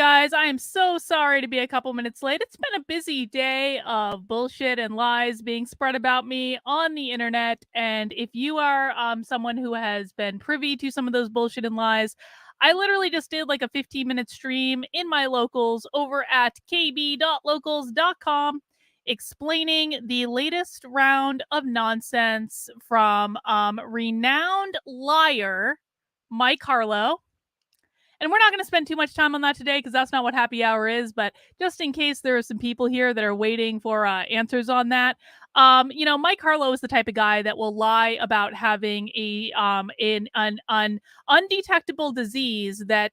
guys. I am so sorry to be a couple minutes late. It's been a busy day of bullshit and lies being spread about me on the internet. And if you are someone who has been privy to some of those bullshit and lies, I literally just did like a 15-minute stream in my locals over at kb.locals.com explaining the latest round of nonsense from renowned liar Mike Harlow. And we're not going to spend too much time on that today because that's not what happy hour is. But just in case there are some people here that are waiting for answers on that, Mike Harlow is the type of guy that will lie about having an undetectable disease that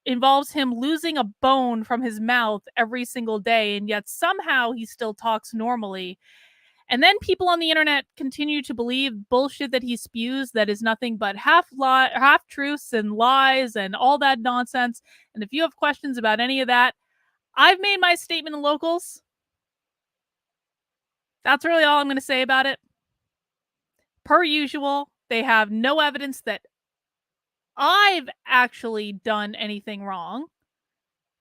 involves him losing a bone from his mouth every single day, and yet somehow he still talks normally. And then people on the internet continue to believe bullshit that he spews that is nothing but half truths and lies and all that nonsense. And if you have questions about any of that, I've made my statement in locals. That's really all I'm going to say about it. Per usual, they have no evidence that I've actually done anything wrong,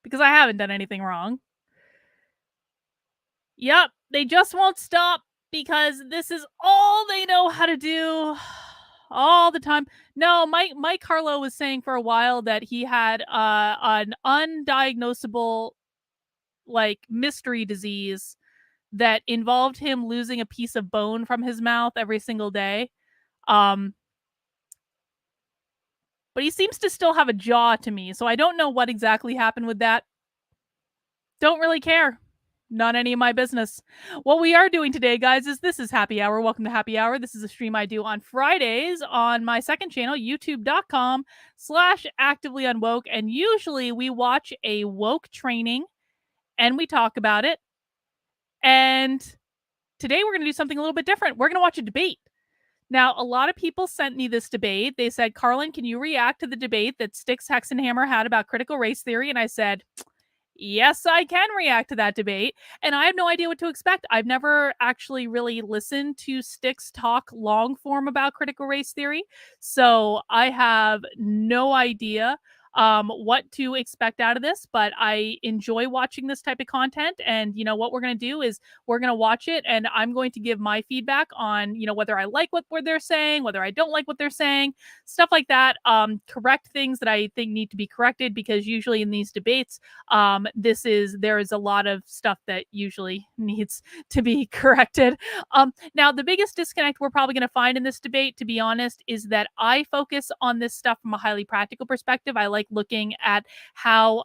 because I haven't done anything wrong. Yep, they just won't stop because this is all they know how to do all the time. No, Mike Harlow was saying for a while that he had an undiagnosable mystery disease that involved him losing a piece of bone from his mouth every single day. But he seems to still have a jaw to me, so I don't know what exactly happened with that. Don't really care. Not any of my business. What we are doing today, guys, is this is Happy Hour. Welcome to Happy Hour. This is a stream I do on Fridays on my second channel, youtube.com/actively unwoke. And usually we watch a woke training and we talk about it. And today we're going to do something a little bit different. We're going to watch a debate. Now, a lot of people sent me this debate. They said, Karlyn, can you react to the debate that Styx Hexenhammer had about critical race theory? And I said, yes, I can react to that debate. And I have no idea what to expect. I've never actually really listened to Styx talk long form about critical race theory. So I have no idea what to expect out of this, but I enjoy watching this type of content. And you know what we're going to do is we're going to watch it, and I'm going to give my feedback on whether I like what they're saying, whether I don't like what they're saying, stuff like that. Correct things that I think need to be corrected, because usually in these debates, there is a lot of stuff that usually needs to be corrected. Now the biggest disconnect we're probably going to find in this debate, to be honest, is that I focus on this stuff from a highly practical perspective. I like looking at how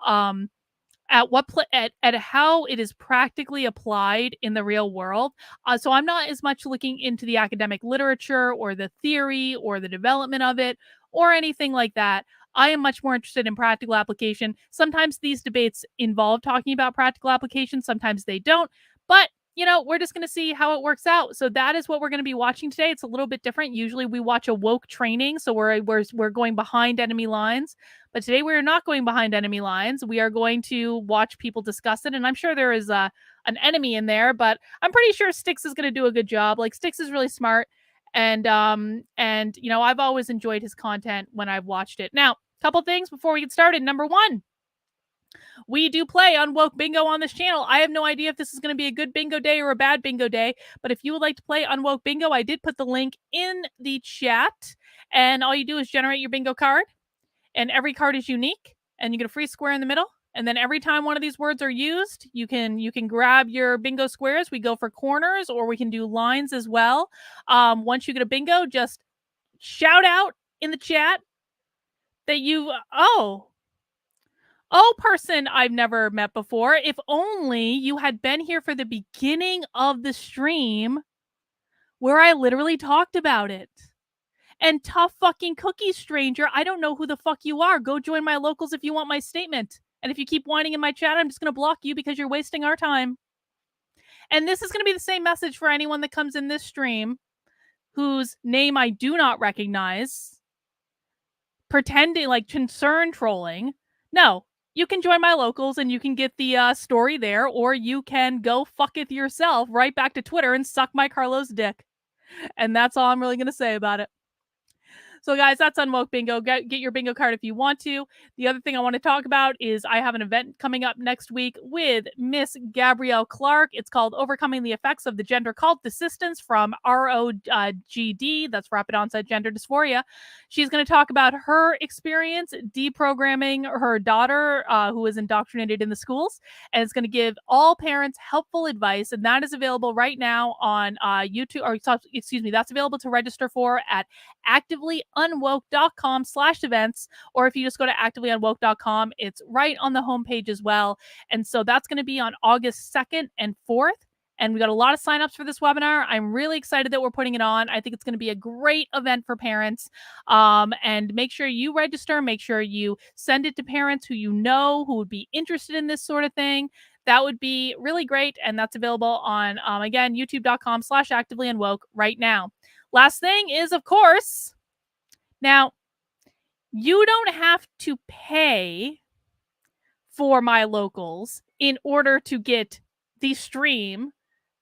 at how it is practically applied in the real world. So I'm not as much looking into the academic literature or the theory or the development of it or anything like that. I am much more interested in practical application. Sometimes these debates involve talking about practical application, sometimes they don't. But we're just going to see how it works out. So that is what we're going to be watching today. It's a little bit different. Usually we watch a woke training, so we're going behind enemy lines. But today we're not going behind enemy lines. We are going to watch people discuss it, and I'm sure there is an enemy in there, but I'm pretty sure Styx is going to do a good job. Styx is really smart, and I've always enjoyed his content when I've watched it. Now, a couple things before we get started. Number one, we do play Unwoke Bingo on this channel. I have no idea if this is going to be a good bingo day or a bad bingo day, but if you would like to play Unwoke Bingo, I did put the link in the chat, and all you do is generate your bingo card, and every card is unique, and you get a free square in the middle. And then every time one of these words are used, you can grab your bingo squares. We go for corners, or we can do lines as well. Once you get a bingo, just shout out in the chat that person I've never met before. If only you had been here for the beginning of the stream where I literally talked about it. And tough fucking cookie stranger, I don't know who the fuck you are. Go join my locals if you want my statement. And if you keep whining in my chat, I'm just going to block you because you're wasting our time. And this is going to be the same message for anyone that comes in this stream whose name I do not recognize, pretending concern trolling. No. You can join my locals and you can get the story there, or you can go fuck it yourself right back to Twitter and suck my Carlos dick. And that's all I'm really going to say about it. So, guys, that's Unwoke Bingo. Get your bingo card if you want to. The other thing I want to talk about is I have an event coming up next week with Miss Gabrielle Clark. It's called Overcoming the Effects of the Gender Cult Desistance from ROGD. That's Rapid Onset Gender Dysphoria. She's going to talk about her experience deprogramming her daughter, who is indoctrinated in the schools, and it's going to give all parents helpful advice. And that is available right now on YouTube, or excuse me, that's available to register for at activelyunwoke.com/events, or if you just go to activelyunwoke.com, it's right on the homepage as well. And so that's going to be on August 2nd and 4th. And we got a lot of signups for this webinar. I'm really excited that we're putting it on. I think it's going to be a great event for parents. And make sure you register. Make sure you send it to parents who you know who would be interested in this sort of thing. That would be really great. And that's available on, again, youtube.com/activelyunwoke right now. Last thing is, of course, now you don't have to pay for my locals in order to get the stream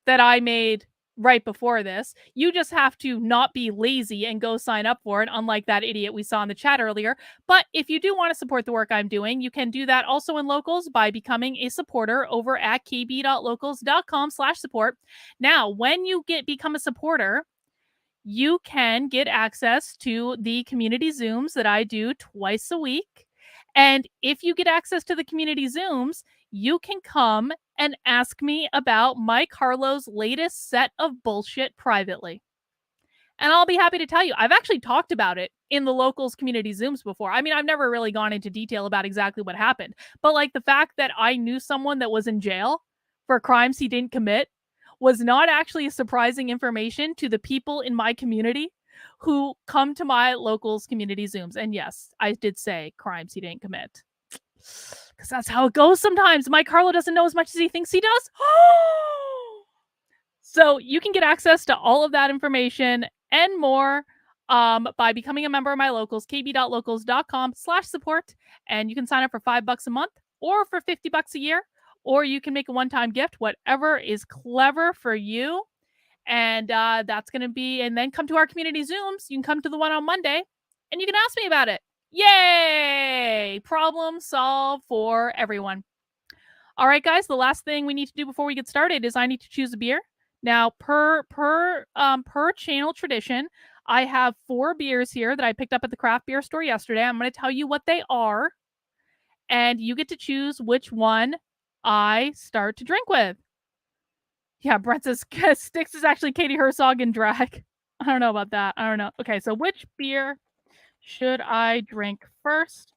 that I made right before this. You just have to not be lazy and go sign up for it, unlike that idiot we saw in the chat earlier. But if you do want to support the work I'm doing, you can do that also in locals by becoming a supporter over at kb.locals.com/support. Now, when you become a supporter, you can get access to the community Zooms that I do twice a week. And if you get access to the community Zooms, you can come and ask me about Mike Harlow's latest set of bullshit privately. And I'll be happy to tell you, I've actually talked about it in the locals community Zooms before. I mean, I've never really gone into detail about exactly what happened, but like the fact that I knew someone that was in jail for crimes he didn't commit was not actually surprising information to the people in my community who come to my locals community Zooms. And yes, I did say crimes he didn't commit, because that's how it goes sometimes. Mike Harlow doesn't know as much as he thinks he does. So you can get access to all of that information and more by becoming a member of my locals, kb.locals.com/support. And you can sign up for $5 a month or for $50 a year, or you can make a one-time gift, whatever is clever for you. And that's going to be, and then come to our community Zooms. You can come to the one on Monday and you can ask me about it. Yay! Problem solved for everyone. All right, guys, the last thing we need to do before we get started is I need to choose a beer. Now, per channel tradition, I have 4 beers here that I picked up at the craft beer store yesterday. I'm going to tell you what they are, and you get to choose which one I start to drink with. Yeah, Brent says Styx is actually Katie Herzog in drag. I don't know about that. I don't know. Okay, so which beer should I drink first?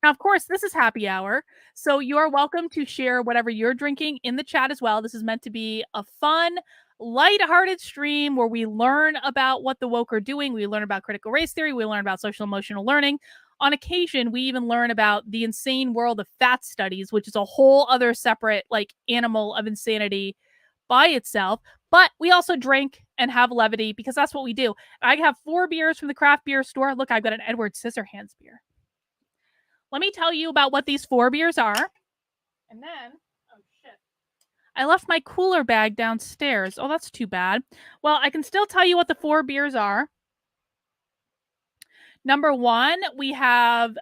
Now, of course, this is happy hour, so you are welcome to share whatever you're drinking in the chat as well. This is meant to be a fun, lighthearted stream where we learn about what the woke are doing. We learn about critical race theory. We learn about social emotional learning. On occasion, we even learn about the insane world of fat studies, which is a whole other separate animal of insanity by itself. But we also drink and have levity because that's what we do. I have 4 beers from the craft beer store. Look, I've got an Edward Scissorhands beer. Let me tell you about what these 4 beers are. And then, oh shit, I left my cooler bag downstairs. Oh, that's too bad. Well, I can still tell you what the 4 beers are. Number 1, we have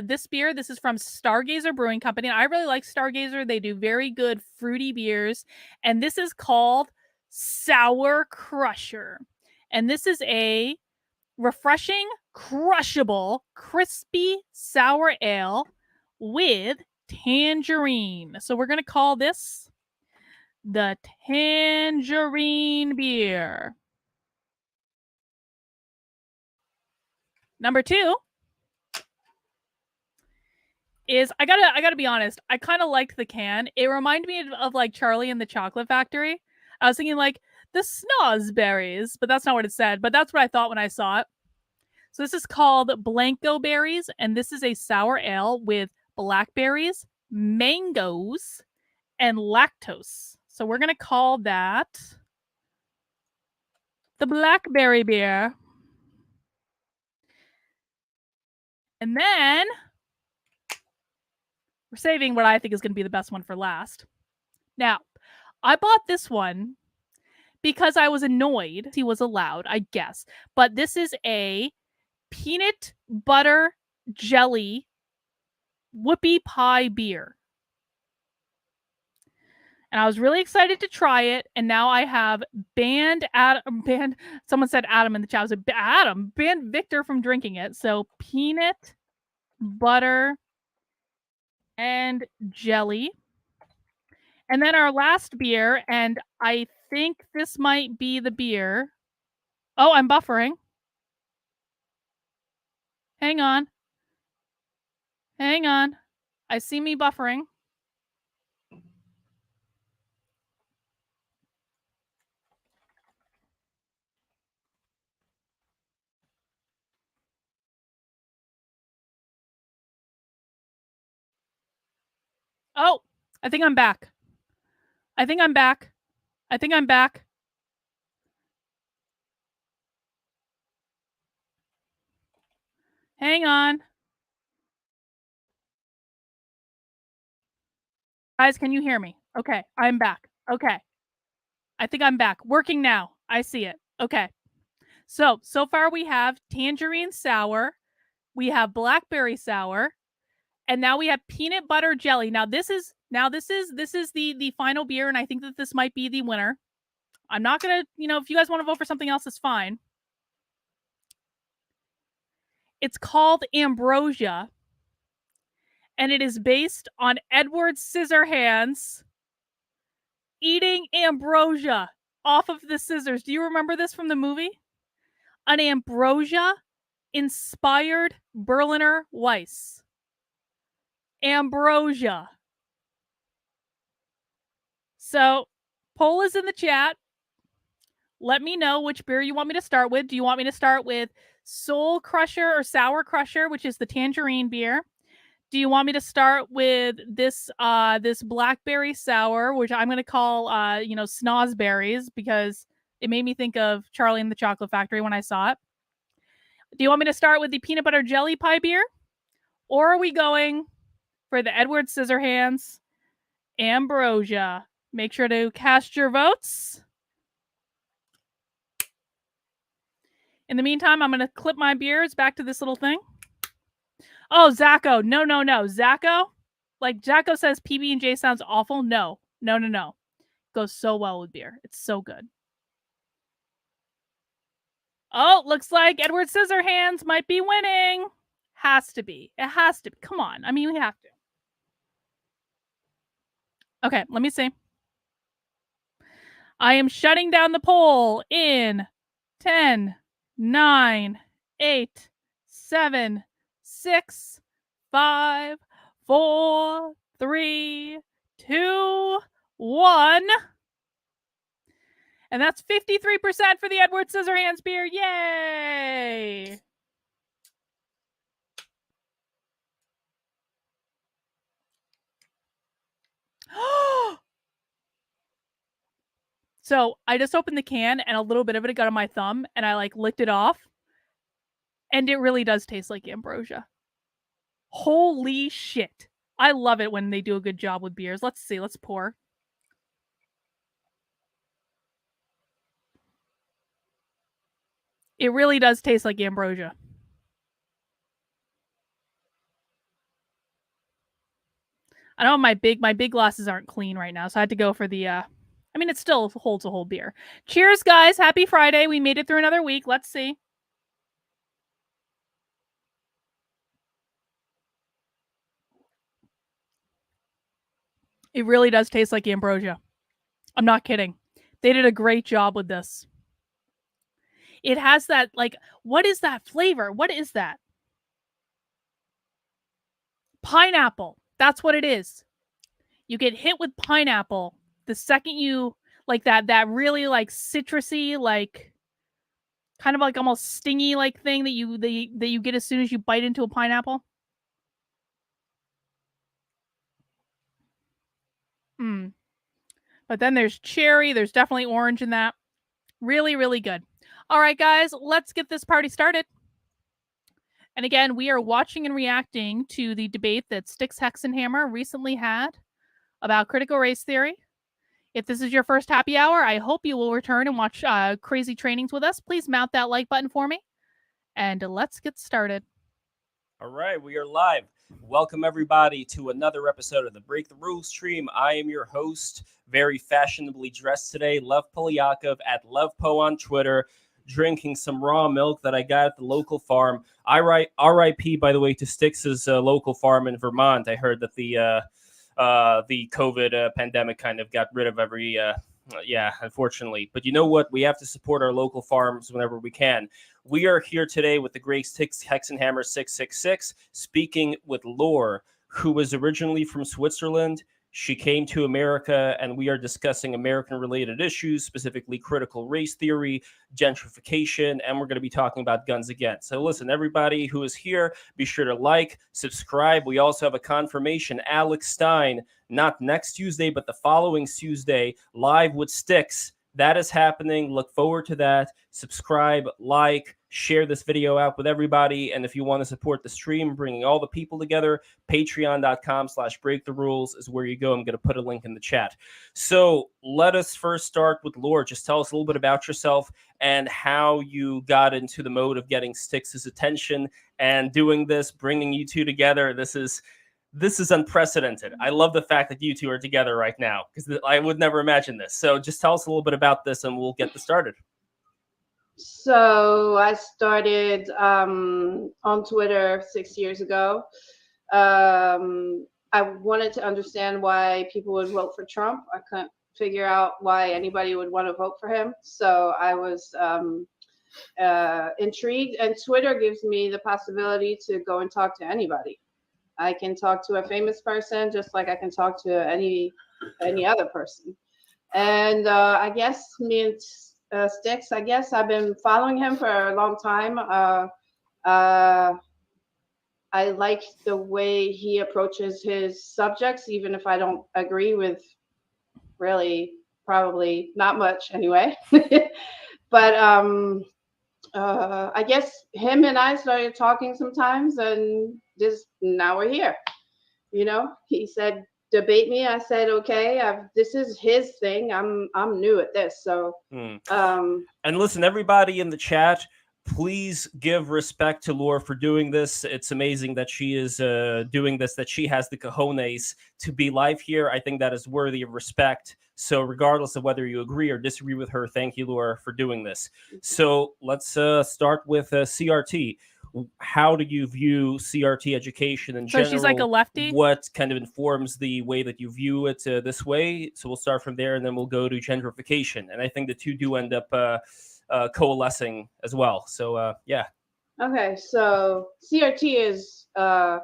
this beer. This is from Stargazer Brewing Company. I really like Stargazer. They do very good fruity beers. And this is called Sour Crusher. And this is a refreshing, crushable, crispy sour ale with tangerine. So we're going to call this the tangerine beer. Number 2 is, I gotta be honest, I kind of liked the can. It reminded me of like Charlie and the Chocolate Factory. I was thinking like the snozberries, but that's not what it said. But that's what I thought when I saw it. So this is called Blanco Berries, and this is a sour ale with blackberries, mangoes, and lactose. So we're going to call that the blackberry beer. And then we're saving what I think is going to be the best one for last. Now, I bought this one because I was annoyed he was allowed, I guess. But this is a peanut butter jelly whoopie pie beer. And I was really excited to try it. And now I have banned someone said Adam in the chat. I was like, Adam, banned Victor from drinking it. So peanut butter and jelly. And then our last beer, and I think this might be the beer. Oh, I'm buffering. Hang on. Hang on. I see me buffering. Oh, I think I'm back. I think I'm back. I think I'm back. Hang on. Guys, can you hear me? Okay, I'm back. Okay. I think I'm back. Working now. I see it. Okay. So far we have tangerine sour, we have blackberry sour, and now we have peanut butter jelly. Now this is the final beer, and I think that this might be the winner. I'm not gonna, if you guys want to vote for something else, it's fine. It's called Ambrosia, and it is based on Edward Scissorhands eating ambrosia off of the scissors. Do you remember this from the movie? An ambrosia inspired Berliner Weiss. Ambrosia. So, poll is in the chat. Let me know which beer you want me to start with. Do you want me to start with Soul Crusher or Sour Crusher, which is the tangerine beer? Do you want me to start with this this blackberry sour, which I'm going to call snozberries, because it made me think of Charlie and the Chocolate Factory when I saw it? Do you want me to start with the peanut butter jelly pie beer? Or are we going for the Edward Scissorhands Ambrosia? Make sure to cast your votes. In the meantime, I'm going to clip my beers back to this little thing. Oh, Zacco. No. Zacco? Like, Zacco says PB&J sounds awful. No. Goes so well with beer. It's so good. Oh, looks like Edward Scissorhands might be winning. Has to be. It has to be. Come on. I mean, we have to. Okay, let me see. I am shutting down the poll in 10, 9, 8, 7, 6, 5, 4, 3, 2, 1. And that's 53% for the Edward Scissorhands beer. Yay! So I just opened the can and a little bit of it got on my thumb and I licked it off. And it really does taste like ambrosia. Holy shit. I love it when they do a good job with beers. Let's see. Let's pour. It really does taste like ambrosia. I know my big glasses aren't clean right now, so I had to go for the I mean, it still holds a whole beer. Cheers, guys. Happy Friday. We made it through another week. Let's see. It really does taste like ambrosia. I'm not kidding. They did a great job with this. It has that, what is that flavor? What is that? Pineapple. That's what it is. You get hit with pineapple the second you, that really citrusy, kind of almost stingy thing that you get as soon as you bite into a pineapple. But then there's cherry. There's definitely orange in that. Really, really good. All right, guys, let's get this party started. And again, we are watching and reacting to the debate that Styx Hexenhammer recently had about critical race theory. If this is your first happy hour, I hope you will return and watch crazy trainings with us. Please mount that like button for me. And let's get started. All right, we are live. Welcome, everybody, to another episode of the Break the Rules stream. I am your host, very fashionably dressed today, Lev Polyakov at LevPo on Twitter, drinking some raw milk that I got at the local farm. I write RIP, by the way, to Styx's local farm in Vermont. I heard that the COVID pandemic kind of got rid of every. Yeah, unfortunately. But you know what? We have to support our local farms whenever we can. We are here today with the great Hexenhammer 666, speaking with Lore, who was originally from Switzerland. She came to America, and we are discussing American-related issues, specifically critical race theory, gentrification, and we're going to be talking about guns again. So listen, everybody who is here, be sure to like, subscribe. We also have a confirmation. Alex Stein, not next Tuesday, but the following Tuesday, live with Styx. That is happening. Look forward to that. Subscribe, like, share this video out with everybody. And if you want to support the stream, bringing all the people together, patreon.com/breaktherules is where you go. I'm going to put a link in the chat. So let us first start with Lore. Just tell us a little bit about yourself and how you got into the mode of getting Styx's attention and doing this, bringing you two together. This is unprecedented. I love the fact that you two are together right now because I would never imagine this. So just tell us a little bit about this and we'll get this started. So I started on Twitter 6 years ago. I wanted to understand why people would vote for Trump. I couldn't figure out why anybody would want to vote for him. So I was intrigued, and Twitter gives me the possibility to go and talk to anybody. I can talk to a famous person just like I can talk to any other person. And I guess me and Styx, I guess I've been following him for a long time. I like the way he approaches his subjects, even if I don't agree with really probably not much anyway. But I guess him and I started talking sometimes, and now we're here. You know, he said, debate me. I said, okay, this is his thing. I'm new at this. So, and listen, everybody in the chat, please give respect to Lore for doing this. It's amazing that she is doing this, that she has the cojones to be live here. I think that is worthy of respect. So regardless of whether you agree or disagree with her, thank you, Lore, for doing this. So let's start with CRT. How do you view CRT education in general? So she's like a lefty? What kind of informs the way that you view it this way? So we'll start from there, and then we'll go to gentrification. And I think the two do end up coalescing as well. So, yeah. Okay, so CRT is a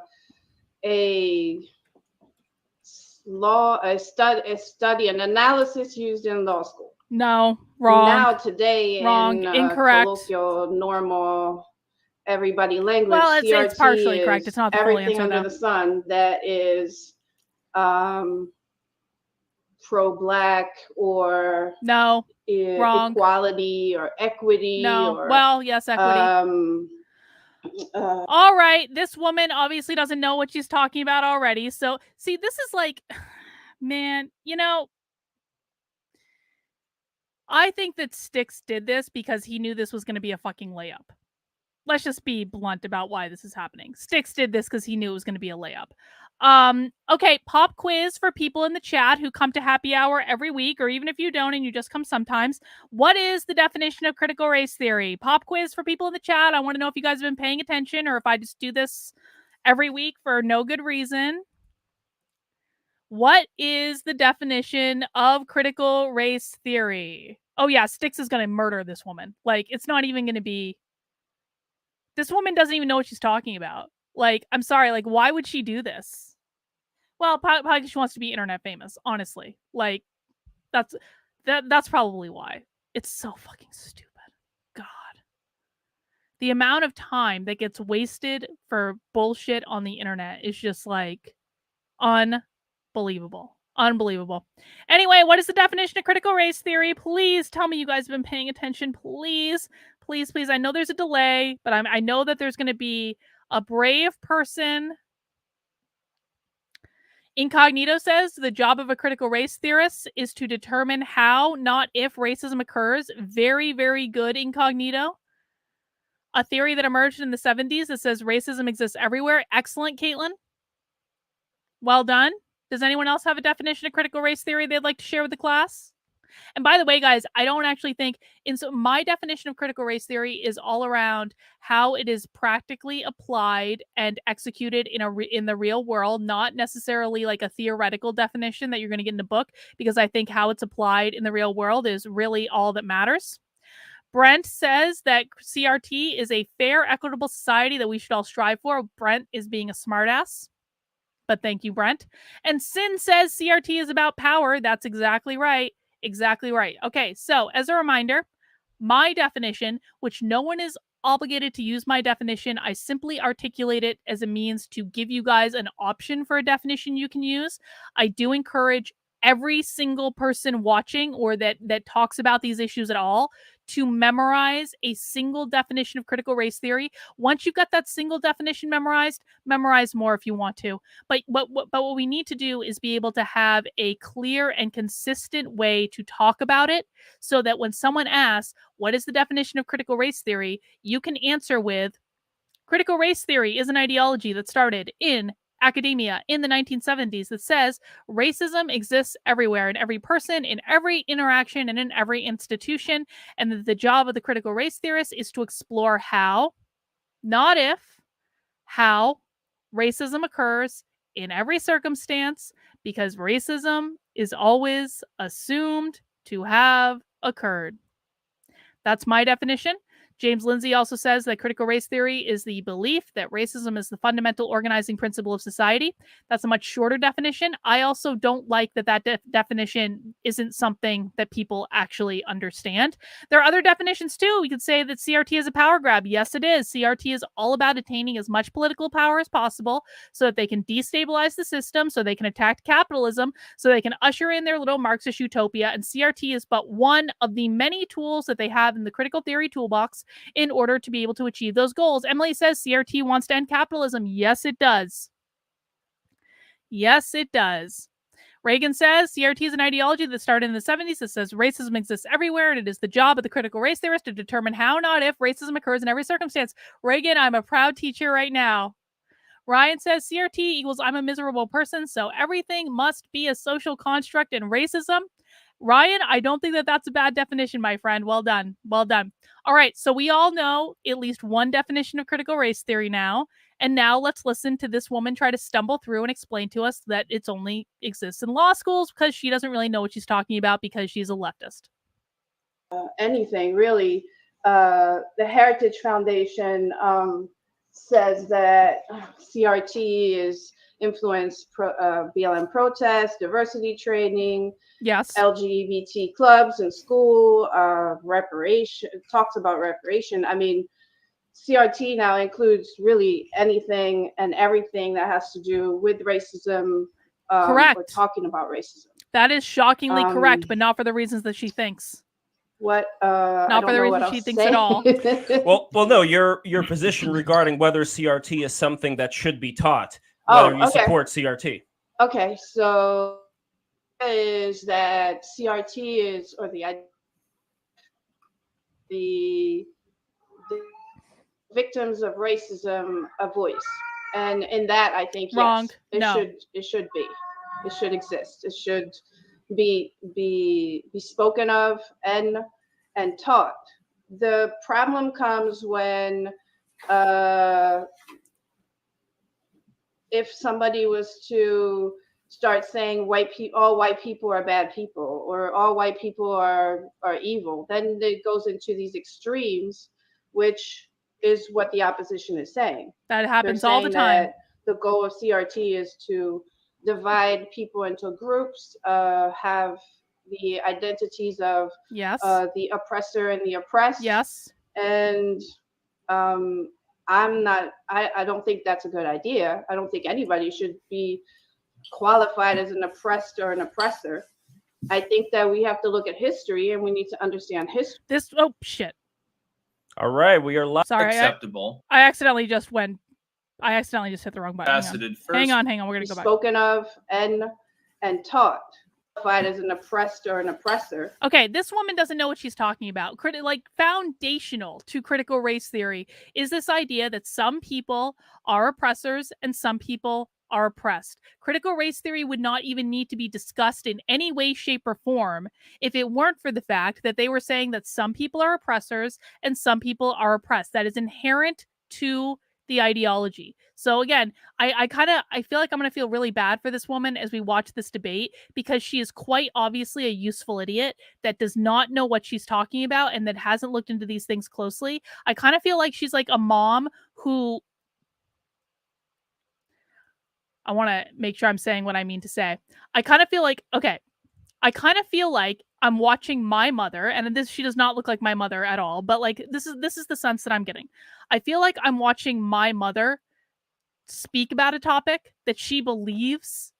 study, an analysis used in law school. No, wrong. Now today, wrong, in incorrect. Colloquial, normal, everybody language. Well, CRT it's partially correct. It's not the full everything answer, under though. the sun that is pro-black or no, wrong. Equality or equity. No, or, well, yes, equity. All right, this woman obviously doesn't know what she's talking about already. So, see, this is like, man, you know, I think that Styx did this because he knew this was going to be a fucking layup. Let's just be blunt about why this is happening. Styx did this because he knew it was going to be a layup. Okay, pop quiz for people in the chat who come to happy hour every week, or even if you don't and you just come sometimes. What is the definition of critical race theory? Pop quiz for people in the chat. I want to know if you guys have been paying attention or if I just do this every week for no good reason. What is the definition of critical race theory? Oh yeah, Styx is going to murder this woman. Like, it's not even going to be... This woman doesn't even know what she's talking about. Like, I'm sorry, like, why would she do this? Well, probably because she wants to be internet famous, honestly. Like, that's probably why. It's so fucking stupid. God. The amount of time that gets wasted for bullshit on the internet is just, like, unbelievable. Unbelievable. Anyway, what is the definition of critical race theory? Please tell me you guys have been paying attention. Please. Please, please. I know there's a delay, but I know that there's going to be a brave person. Incognito says the job of a critical race theorist is to determine how, not if, racism occurs. Very, very good, Incognito. a theory that emerged in the 70s that says racism exists everywhere. Excellent, Caitlin. Well done. Does anyone else have a definition of critical race theory they'd like to share with the class? And by the way, guys, I don't actually think my definition of critical race theory is all around how it is practically applied and executed in the real world, not necessarily like a theoretical definition that you're going to get in a book, because I think how it's applied in the real world is really all that matters. Brent says that CRT is a fair, equitable society that we should all strive for. Brent is being a smartass. But thank you, Brent. And Sin says CRT is about power. That's exactly right. Exactly right. Okay, so as a reminder, my definition, which no one is obligated to use my definition, I simply articulate it as a means to give you guys an option for a definition you can use. I do encourage every single person watching or that talks about these issues at all to memorize a single definition of critical race theory. Once you've got that single definition memorized, memorize more if you want to. But what we need to do is be able to have a clear and consistent way to talk about it, so that when someone asks, what is the definition of critical race theory, you can answer with, critical race theory is an ideology that started in academia in the 1970s that says racism exists everywhere, in every person, in every interaction, and in every institution, and that the job of the critical race theorist is to explore how, not if, how racism occurs in every circumstance, because racism is always assumed to have occurred. That's my definition. James Lindsay also says that critical race theory is the belief that racism is the fundamental organizing principle of society. That's a much shorter definition. I also don't like that definition isn't something that people actually understand. There are other definitions too. We could say that CRT is a power grab. Yes, it is. CRT is all about attaining as much political power as possible so that they can destabilize the system, so they can attack capitalism, so they can usher in their little Marxist utopia. And CRT is but one of the many tools that they have in the critical theory toolbox in order to be able to achieve those goals. Emily says CRT wants to end capitalism. Yes, it does. Yes, it does. Reagan says CRT is an ideology that started in the 70s that says racism exists everywhere, and it is the job of the critical race theorist to determine how, not if, racism occurs in every circumstance. Reagan, I'm a proud teacher right now. Ryan says CRT equals I'm a miserable person, so everything must be a social construct and racism. Ryan, I don't think that's a bad definition, my friend. Well done. Well done. All right, so we all know at least one definition of critical race theory now. And now let's listen to this woman try to stumble through and explain to us that it's only exists in law schools, because she doesn't really know what she's talking about because she's a leftist. Anything, really. The Heritage Foundation says that CRT is influenced BLM protests, diversity training, yes, LGBT clubs in school, reparation, talks about reparation. I mean, CRT now includes really anything and everything that has to do with racism. Correct. Or talking about racism. That is shockingly correct, but not for the reasons that she thinks. What? Not for the reasons she thinks at all. Well, no. Your position regarding whether CRT is something that should be taught, whether you support CRT. Okay, so is that CRT is, or the victims of racism a voice, and in that I think wrong. Yes, it should be, it should exist, it should be spoken of and taught. The problem comes when if somebody was to start saying all white people are bad people, or all white people are evil, then it goes into these extremes, which is what the opposition is saying. That happens all the time. That the goal of CRT is to divide people into groups, have the identities of the oppressor and the oppressed. Yes. And I don't think that's a good idea. I don't think anybody should be qualified as an oppressed or an oppressor. I think that we have to look at history, and we need to understand history. Oh shit. All right, we are live. Sorry, acceptable. I accidentally just hit the wrong button. Faceted first. Hang on. We're gonna go back. Spoken of and taught. as an oppressed or an oppressor. Okay, this woman doesn't know what she's talking about. Like foundational to critical race theory is this idea that some people are oppressors and some people are oppressed. Critical race theory would not even need to be discussed in any way, shape, or form if it weren't for the fact that they were saying that some people are oppressors and some people are oppressed. That is inherent to the ideology. So again, I feel like I'm going to feel really bad for this woman as we watch this debate, because she is quite obviously a useful idiot that does not know what she's talking about and that hasn't looked into these things closely. I kind of feel like she's like a mom who, I want to make sure I'm saying what I mean to say. I kind of feel like, okay, I kind of feel like I'm watching my mother, and this, she does not look like my mother at all, but like this is the sense that I'm getting. I feel like I'm watching my mother speak about a topic that she believes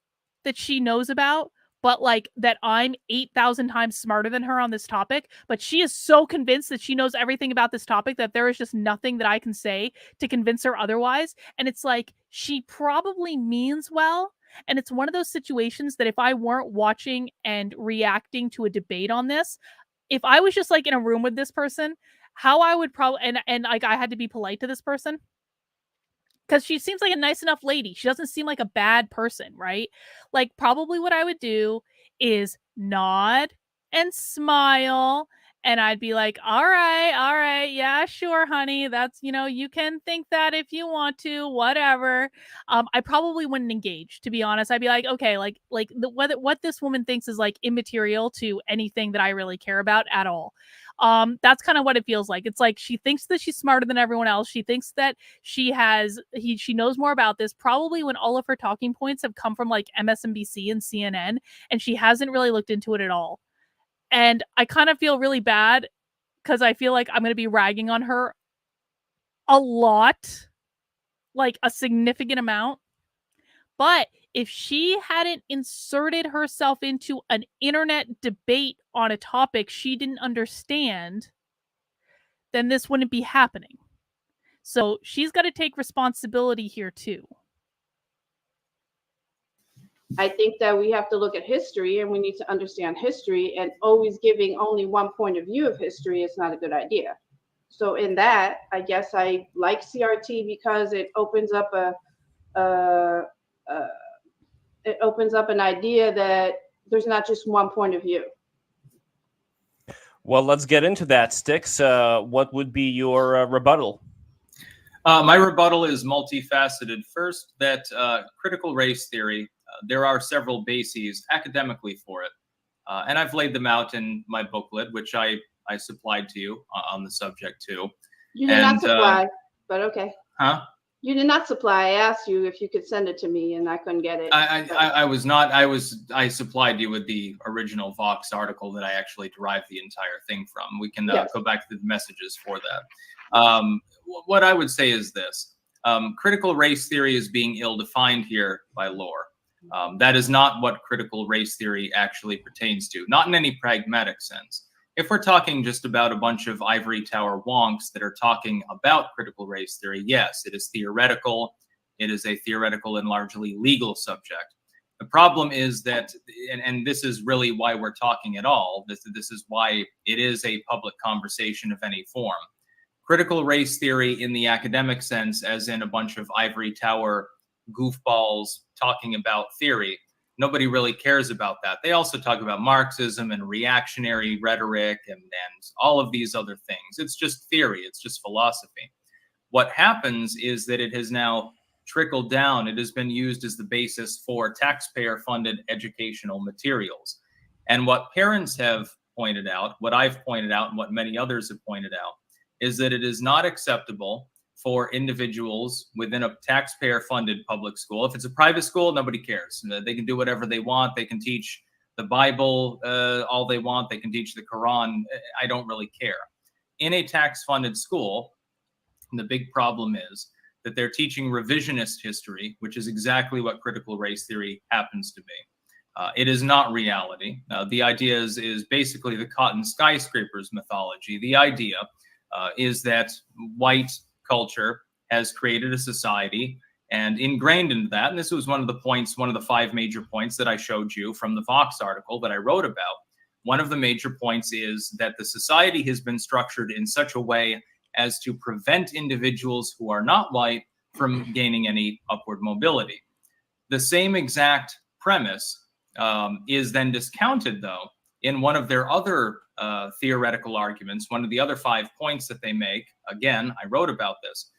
that she knows about, but like that I'm 8,000 times smarter than her on this topic, but she is so convinced that she knows everything about this topic that there is just nothing that I can say to convince her otherwise. And it's like, she probably means well. And it's one of those situations that if I weren't watching and reacting to a debate on this, if I was just like in a room with this person, how I would probably, and like I had to be polite to this person, because she seems like a nice enough lady. She doesn't seem like a bad person, right? Like, probably what I would do is nod and smile. And I'd be like, all right, yeah, sure, honey. That's, you can think that if you want to, whatever. I probably wouldn't engage, to be honest. I'd be like, okay, what this woman thinks is like immaterial to anything that I really care about at all. That's kind of what it feels like. It's like she thinks that she's smarter than everyone else. She thinks that she knows more about this, probably when all of her talking points have come from like MSNBC and CNN, and she hasn't really looked into it at all. And I kind of feel really bad because I feel like I'm going to be ragging on her a lot, like a significant amount. But if she hadn't inserted herself into an internet debate on a topic she didn't understand, then this wouldn't be happening. So she's got to take responsibility here too. I think that we have to look at history, and we need to understand history, and always giving only one point of view of history is not a good idea. So in that, I guess I like CRT because it opens up it opens up an idea that there's not just one point of view. Well, let's get into that, Styx. What would be your rebuttal? My rebuttal is multifaceted. First, that critical race theory, there are several bases academically for it. And I've laid them out in my booklet, which I supplied to you on the subject too. You did not supply, but okay. Huh? You did not supply. I asked you if you could send it to me, and I couldn't get it. I supplied you with the original Vox article that I actually derived the entire thing from. We can go back to the messages for that. What I would say is this. Critical race theory is being ill-defined here by lore. That is not what critical race theory actually pertains to, not in any pragmatic sense. If we're talking just about a bunch of ivory tower wonks that are talking about critical race theory, yes, it is theoretical. It is a theoretical and largely legal subject. The problem is that, and this is really why we're talking at all, this is why it is a public conversation of any form. Critical race theory in the academic sense, as in a bunch of ivory tower goofballs talking about theory, nobody really cares about that. They also talk about Marxism and reactionary rhetoric and all of these other things. It's just theory. It's just philosophy. What happens is that it has now trickled down. It has been used as the basis for taxpayer-funded educational materials. And what parents have pointed out, what I've pointed out, and what many others have pointed out, is that it is not acceptable for individuals within a taxpayer-funded public school. If it's a private school, nobody cares. They can do whatever they want. They can teach the Bible all they want. They can teach the Quran. I don't really care. In a tax-funded school, the big problem is that they're teaching revisionist history, which is exactly what critical race theory happens to be. It is not reality. The idea is basically the cotton skyscrapers mythology. The idea is that white culture has created a society, And ingrained into that, and this was one of the points, one of the 5 major points that I showed you from the Vox article that I wrote about. One of the major points is that the society has been structured in such a way as to prevent individuals who are not white from gaining any upward mobility. The same exact premise is then discounted, though, in one of their other theoretical arguments, one of the other 5 points that they make. Again, I wrote about this.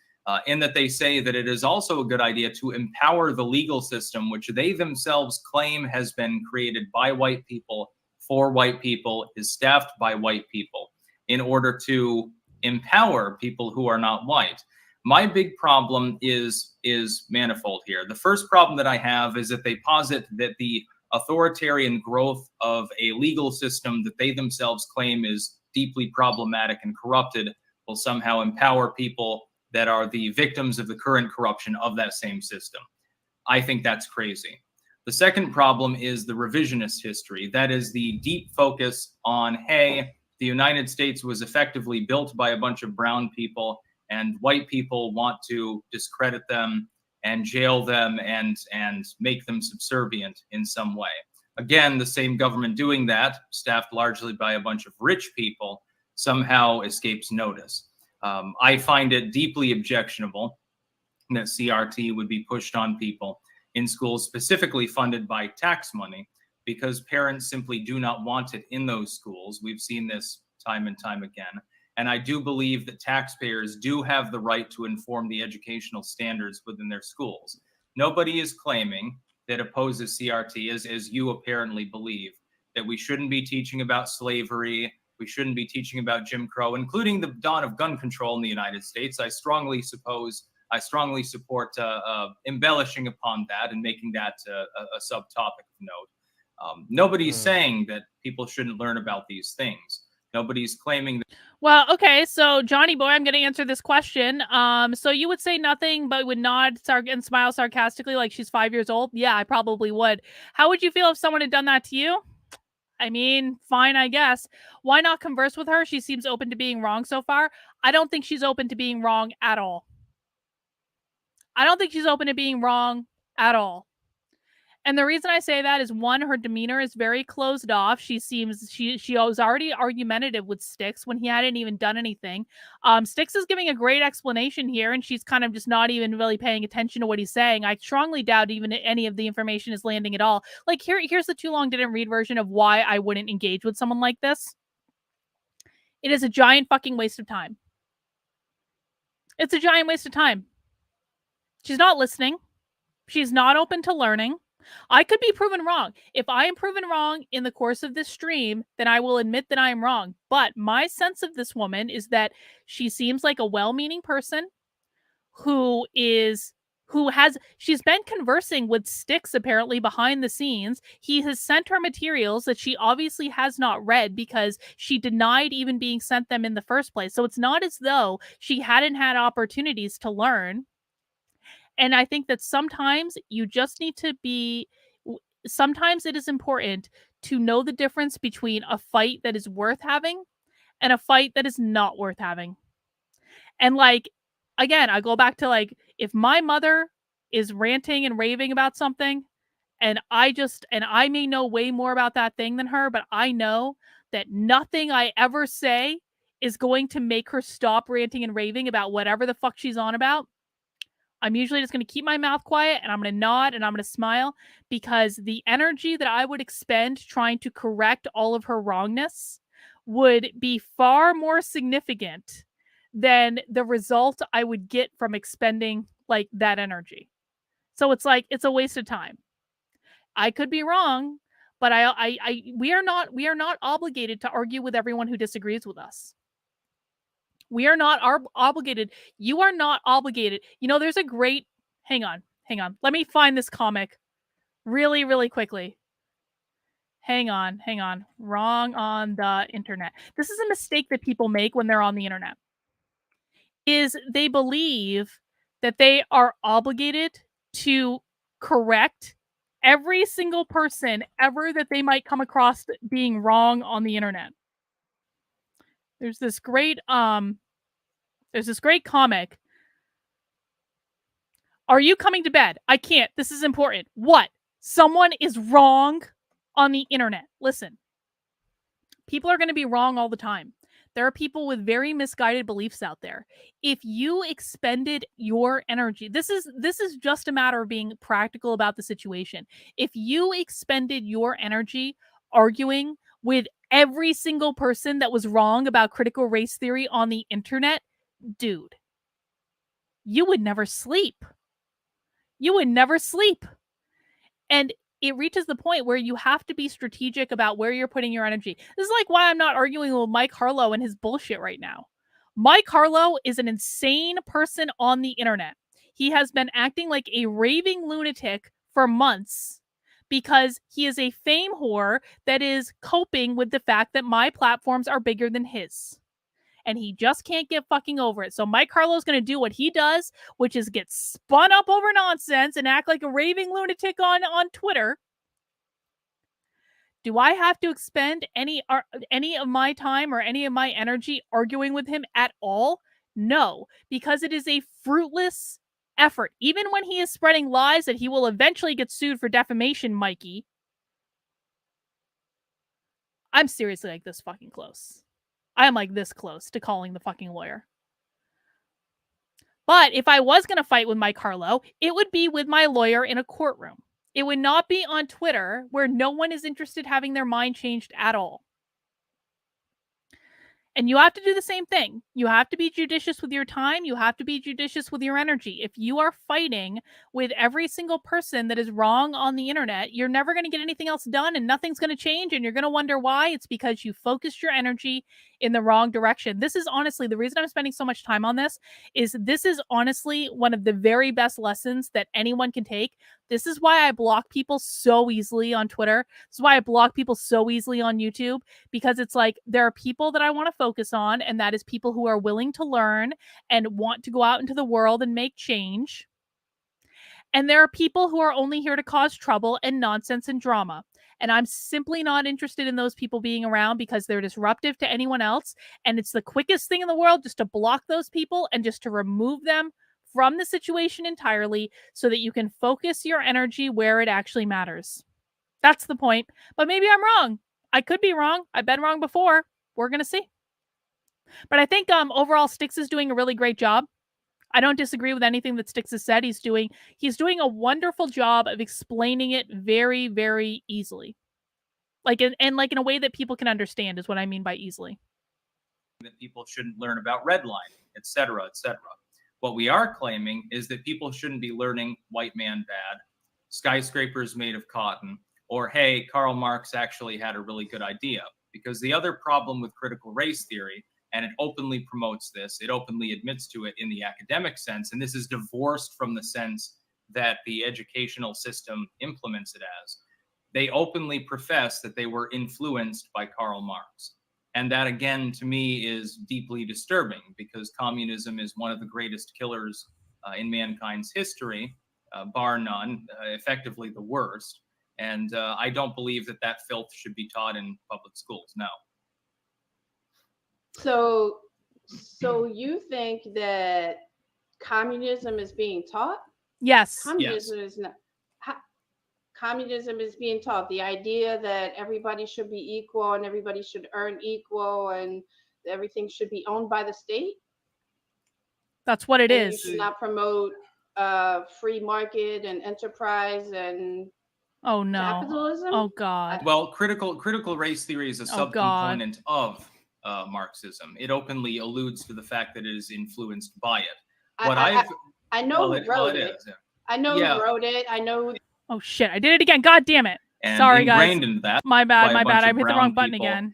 In that they say that it is also a good idea to empower the legal system, which they themselves claim has been created by white people, for white people, is staffed by white people, in order to empower people who are not white. My big problem is manifold here. The first problem that I have is that they posit that the authoritarian growth of a legal system that they themselves claim is deeply problematic and corrupted will somehow empower people that are the victims of the current corruption of that same system. I think that's crazy. The second problem is the revisionist history. That is the deep focus on, hey, the United States was effectively built by a bunch of brown people, and white people want to discredit them and jail them and make them subservient in some way. Again, the same government doing that, staffed largely by a bunch of rich people, somehow escapes notice. I find it deeply objectionable that CRT would be pushed on people in schools specifically funded by tax money, because parents simply do not want it in those schools. We've seen this time and time again. And I do believe that taxpayers do have the right to inform the educational standards within their schools. Nobody is claiming that opposes CRT, as you apparently believe, that we shouldn't be teaching about slavery, we shouldn't be teaching about Jim Crow, including the dawn of gun control in the United States. I strongly support embellishing upon that and making that a subtopic of note. Nobody's saying that people shouldn't learn about these things. Nobody's claiming that. Well, okay, so Johnny Boy, I'm going to answer this question. So you would say nothing but would nod and smile sarcastically like she's 5 years old? Yeah, I probably would. How would you feel if someone had done that to you? I mean, fine, I guess. Why not converse with her? She seems open to being wrong so far. I don't think she's open to being wrong at all. I don't think she's open to being wrong at all. And the reason I say that is, one, her demeanor is very closed off. She was already argumentative with Styx when he hadn't even done anything. Styx is giving a great explanation here, and she's kind of just not even really paying attention to what he's saying. I strongly doubt even any of the information is landing at all. Like, here's the too long didn't read version of why I wouldn't engage with someone like this. It is a giant fucking waste of time. It's a giant waste of time. She's not listening. She's not open to learning. I could be proven wrong. If I am proven wrong in the course of this stream, then I will admit that I am wrong. But my sense of this woman is that she seems like a well-meaning person she's been conversing with Styx apparently behind the scenes. He has sent her materials that she obviously has not read because she denied even being sent them in the first place. So it's not as though she hadn't had opportunities to learn. And I think that sometimes you just need to sometimes it is important to know the difference between a fight that is worth having and a fight that is not worth having. And like, again, I go back to like, if my mother is ranting and raving about something and I may know way more about that thing than her, but I know that nothing I ever say is going to make her stop ranting and raving about whatever the fuck she's on about. I'm usually just going to keep my mouth quiet and I'm going to nod and I'm going to smile, because the energy that I would expend trying to correct all of her wrongness would be far more significant than the result I would get from expending like that energy. So it's like, it's a waste of time. I could be wrong, but we are not obligated to argue with everyone who disagrees with us. We are not obligated. You are not obligated. You know, there's a great, hang on. Let me find this comic really, really quickly. Hang on. Wrong on the internet. This is a mistake that people make when they're on the internet. Is they believe that they are obligated to correct every single person ever that they might come across being wrong on the internet. There's this great comic. Are you coming to bed? I can't. This is important. What? Someone is wrong on the internet. Listen, people are going to be wrong all the time. There are people with very misguided beliefs out there. If you expended your energy, this is just a matter of being practical about the situation. If you expended your energy arguing with every single person that was wrong about critical race theory on the internet, dude, you would never sleep. You would never sleep. And it reaches the point where you have to be strategic about where you're putting your energy. This is like why I'm not arguing with Mike Harlow and his bullshit right now. Mike Harlow is an insane person on the internet. He has been acting like a raving lunatic for months because he is a fame whore that is coping with the fact that my platforms are bigger than his. And he just can't get fucking over it. So Mike Harlow's going to do what he does, which is get spun up over nonsense and act like a raving lunatic on Twitter. Do I have to expend any of my time or any of my energy arguing with him at all? No, because it is a fruitless effort. Even when he is spreading lies that he will eventually get sued for defamation, Mikey, I'm seriously like this fucking close. I am like this close to calling the fucking lawyer. But if I was going to fight with Mike Harlow, it would be with my lawyer in a courtroom. It would not be on Twitter where no one is interested in having their mind changed at all. And you have to do the same thing. You have to be judicious with your time. You have to be judicious with your energy. If you are fighting with every single person that is wrong on the internet, you're never going to get anything else done and nothing's going to change. And you're going to wonder why. It's because you focused your energy in the wrong direction. This is honestly, the reason I'm spending so much time on this is honestly one of the very best lessons that anyone can take. This is why I block people so easily on Twitter. This is why I block people so easily on YouTube, because it's like there are people that I want to focus on, and that is people who are willing to learn and want to go out into the world and make change. And there are people who are only here to cause trouble and nonsense and drama. And I'm simply not interested in those people being around because they're disruptive to anyone else. And it's the quickest thing in the world just to block those people and just to remove them from the situation entirely so that you can focus your energy where it actually matters. That's the point. But maybe I'm wrong. I could be wrong. I've been wrong before. We're going to see. But I think overall Styx is doing a really great job. I don't disagree with anything that Styx has said. He's doing a wonderful job of explaining it very, very easily. Like in a way that people can understand is what I mean by easily. That people shouldn't learn about redlining, et cetera, et cetera. What we are claiming is that people shouldn't be learning white man bad, skyscrapers made of cotton, or hey, Karl Marx actually had a really good idea. Because the other problem with critical race theory, and it openly promotes this, it openly admits to it in the academic sense, and this is divorced from the sense that the educational system implements it as. They openly profess that they were influenced by Karl Marx. And that, again, to me, is deeply disturbing because communism is one of the greatest killers in mankind's history, bar none, effectively the worst. And I don't believe that filth should be taught in public schools, no. So you think that communism is being taught? Yes. Communism is not. Communism is being taught. The idea that everybody should be equal and everybody should earn equal and everything should be owned by the state. That's what it and is. You should not promote free market and enterprise and capitalism. Oh God. Well, critical race theory is a subcomponent of Marxism. It openly alludes to the fact that it is influenced by it. I know who wrote it. I know who wrote it. I know. Oh shit! I did it again. God damn it! And sorry, guys. Into that my bad. I hit the wrong button again.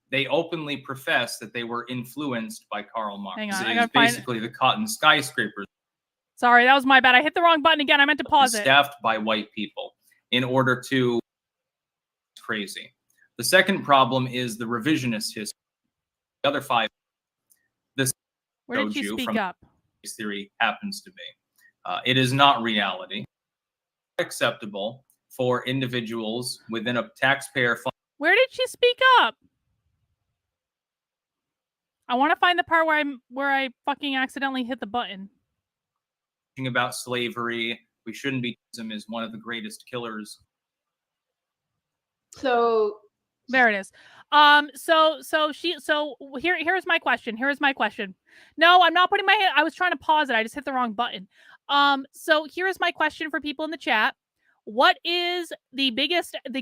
They openly profess that they were influenced by Karl Marx. Hang on, it is basically the cotton skyscrapers. Sorry, that was my bad. I hit the wrong button again. I meant to pause it. Staffed by white people in order to. It's crazy. The second problem is the revisionist history. The other five. This. Where did you speak up? Theory happens to be. It is not reality. Acceptable for individuals within a taxpayer fund. Where did she speak up? I want to find the part where I fucking accidentally hit the button. about slavery. We shouldn't be. Is one of the greatest killers. So there it is. Here's my question. Here's my question. No, I'm not putting my hand. I was trying to pause it. I just hit the wrong button. So here's my question for people in the chat. What is the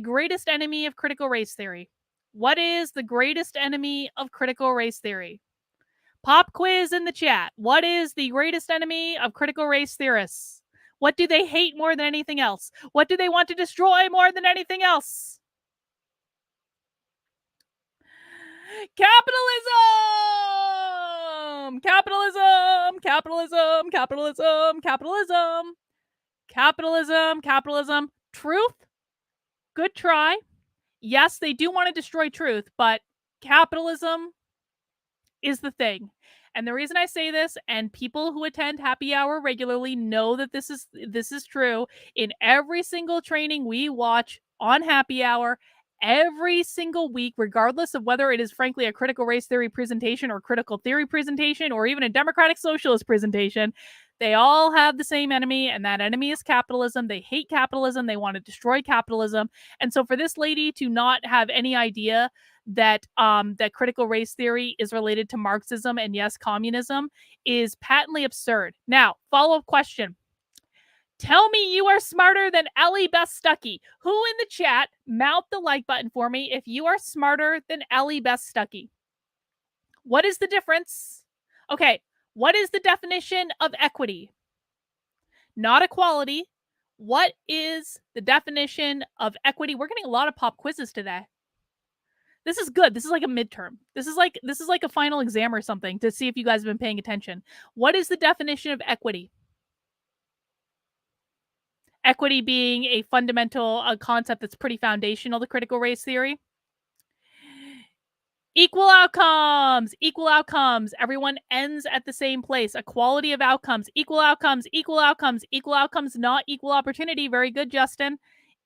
greatest enemy of critical race theory? What is the greatest enemy of critical race theory? Pop quiz in the chat. What is the greatest enemy of critical race theorists? What do they hate more than anything else? What do they want to destroy more than anything else? Capitalism! Capitalism! Capitalism! Capitalism! Capitalism! Capitalism! Capitalism! Truth? Good try. Yes, they do want to destroy truth, but capitalism is the thing. And the reason I say this, and people who attend happy hour regularly know that this is true, in every single training we watch on happy hour, every single week, regardless of whether it is frankly a critical race theory presentation or critical theory presentation or even a democratic socialist presentation, they all have the same enemy, and that enemy is capitalism. They hate capitalism. They want to destroy capitalism. And so for this lady to not have any idea that that critical race theory is related to Marxism and yes, communism is patently absurd. Now, follow-up question. Tell me you are smarter than Ellie Beth Stuckey. Who in the chat, mouth the like button for me if you are smarter than Ellie Beth Stuckey. What is the difference? Okay, what is the definition of equity? Not equality. What is the definition of equity? We're getting a lot of pop quizzes today. This is good. This is like a midterm. This is like a final exam or something to see if you guys have been paying attention. What is the definition of equity? Equity being a fundamental concept that's pretty foundational to critical race theory. Equal outcomes. Equal outcomes. Everyone ends at the same place. Equality of outcomes. Equal outcomes. Equal outcomes. Equal outcomes, not equal opportunity. Very good, Justin.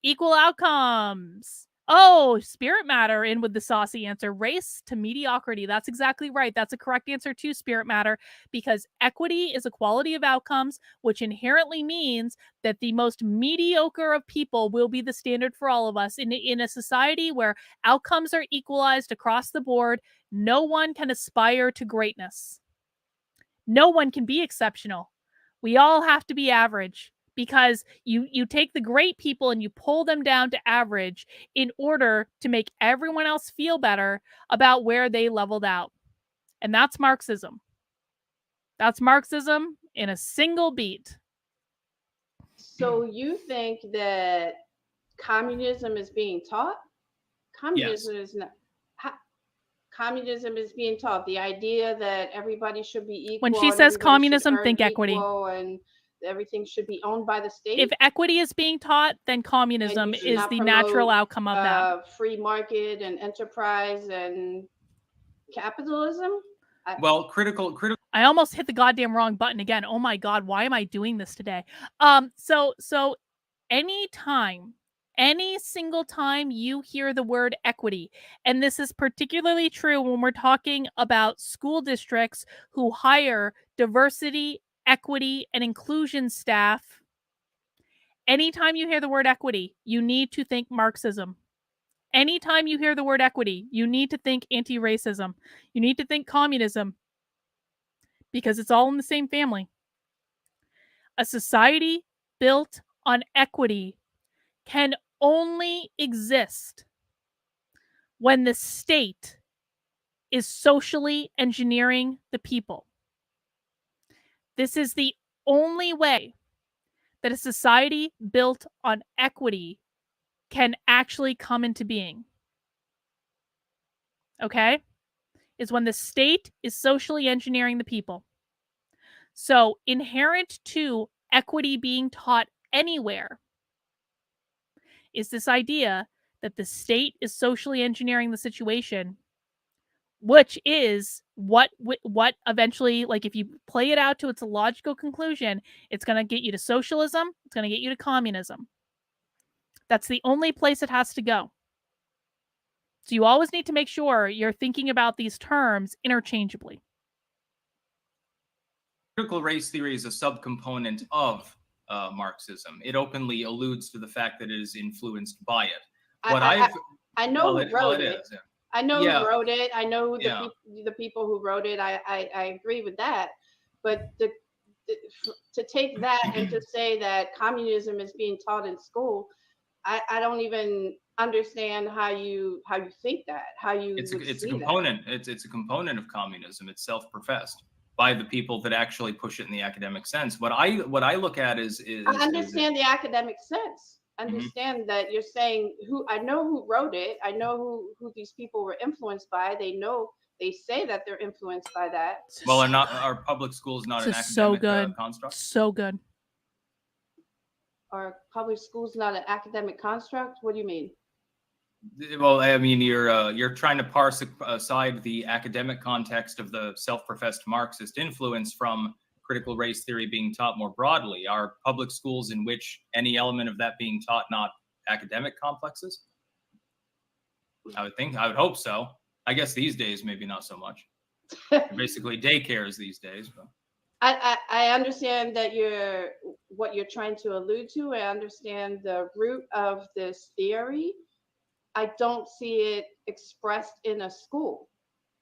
Equal outcomes. Oh, spirit matter in with the saucy answer. Race to mediocrity. That's exactly right. That's a correct answer to spirit matter, because equity is equality of outcomes, which inherently means that the most mediocre of people will be the standard for all of us. In a society where outcomes are equalized across the board, no one can aspire to greatness. No one can be exceptional. We all have to be average, because you take the great people and you pull them down to average in order to make everyone else feel better about where they leveled out. And that's Marxism. That's Marxism in a single beat. So you think that communism is being taught? Communism is not. Communism is being taught. The idea that everybody should be equal. When she says communism, think equity. And everything should be owned by the state. If equity is being taught, then communism is the natural outcome of that. Free market and enterprise and capitalism. Well, critical. I almost hit the goddamn wrong button again. Oh my God, why am I doing this today? So any single time you hear the word equity, and this is particularly true when we're talking about school districts who hire diversity, equity, and inclusion staff, anytime you hear the word equity, you need to think Marxism. Anytime you hear the word equity, you need to think anti-racism. You need to think communism, because it's all in the same family. A society built on equity can only exist when the state is socially engineering the people. This is the only way that a society built on equity can actually come into being. Okay? Is when the state is socially engineering the people. So inherent to equity being taught anywhere is this idea that the state is socially engineering the situation, which is what eventually, like if you play it out to its logical conclusion, it's going to get you to socialism, it's going to get you to communism. That's the only place it has to go. So you always need to make sure you're thinking about these terms interchangeably. critical race theory is a subcomponent of Marxism. It openly alludes to the fact that it is influenced by it. I know who wrote it. Is, yeah. I know Yeah. who wrote it. I know who Yeah. the people who wrote it. I agree with that. But to take that and to say that communism is being taught in school, I don't even understand how you think that, how you it's would a see component. It's a component of communism. It's self-professed by the people that actually push it in the academic sense. What I look at is I understand the academic sense. Understand that you're saying I know who wrote it. I know who these people were influenced by. They say that they're influenced by that. Well, our public schools not an academic construct. So good. Are public schools not an academic construct? What do you mean? Well, I mean, you're trying to parse aside the academic context of the self-professed Marxist influence from critical race theory being taught more broadly. Are public schools in which any element of that being taught not academic complexes? I would hope so. I guess these days, maybe not so much. Basically daycares these days. But. I understand that what you're trying to allude to. I understand the root of this theory. I don't see it expressed in a school.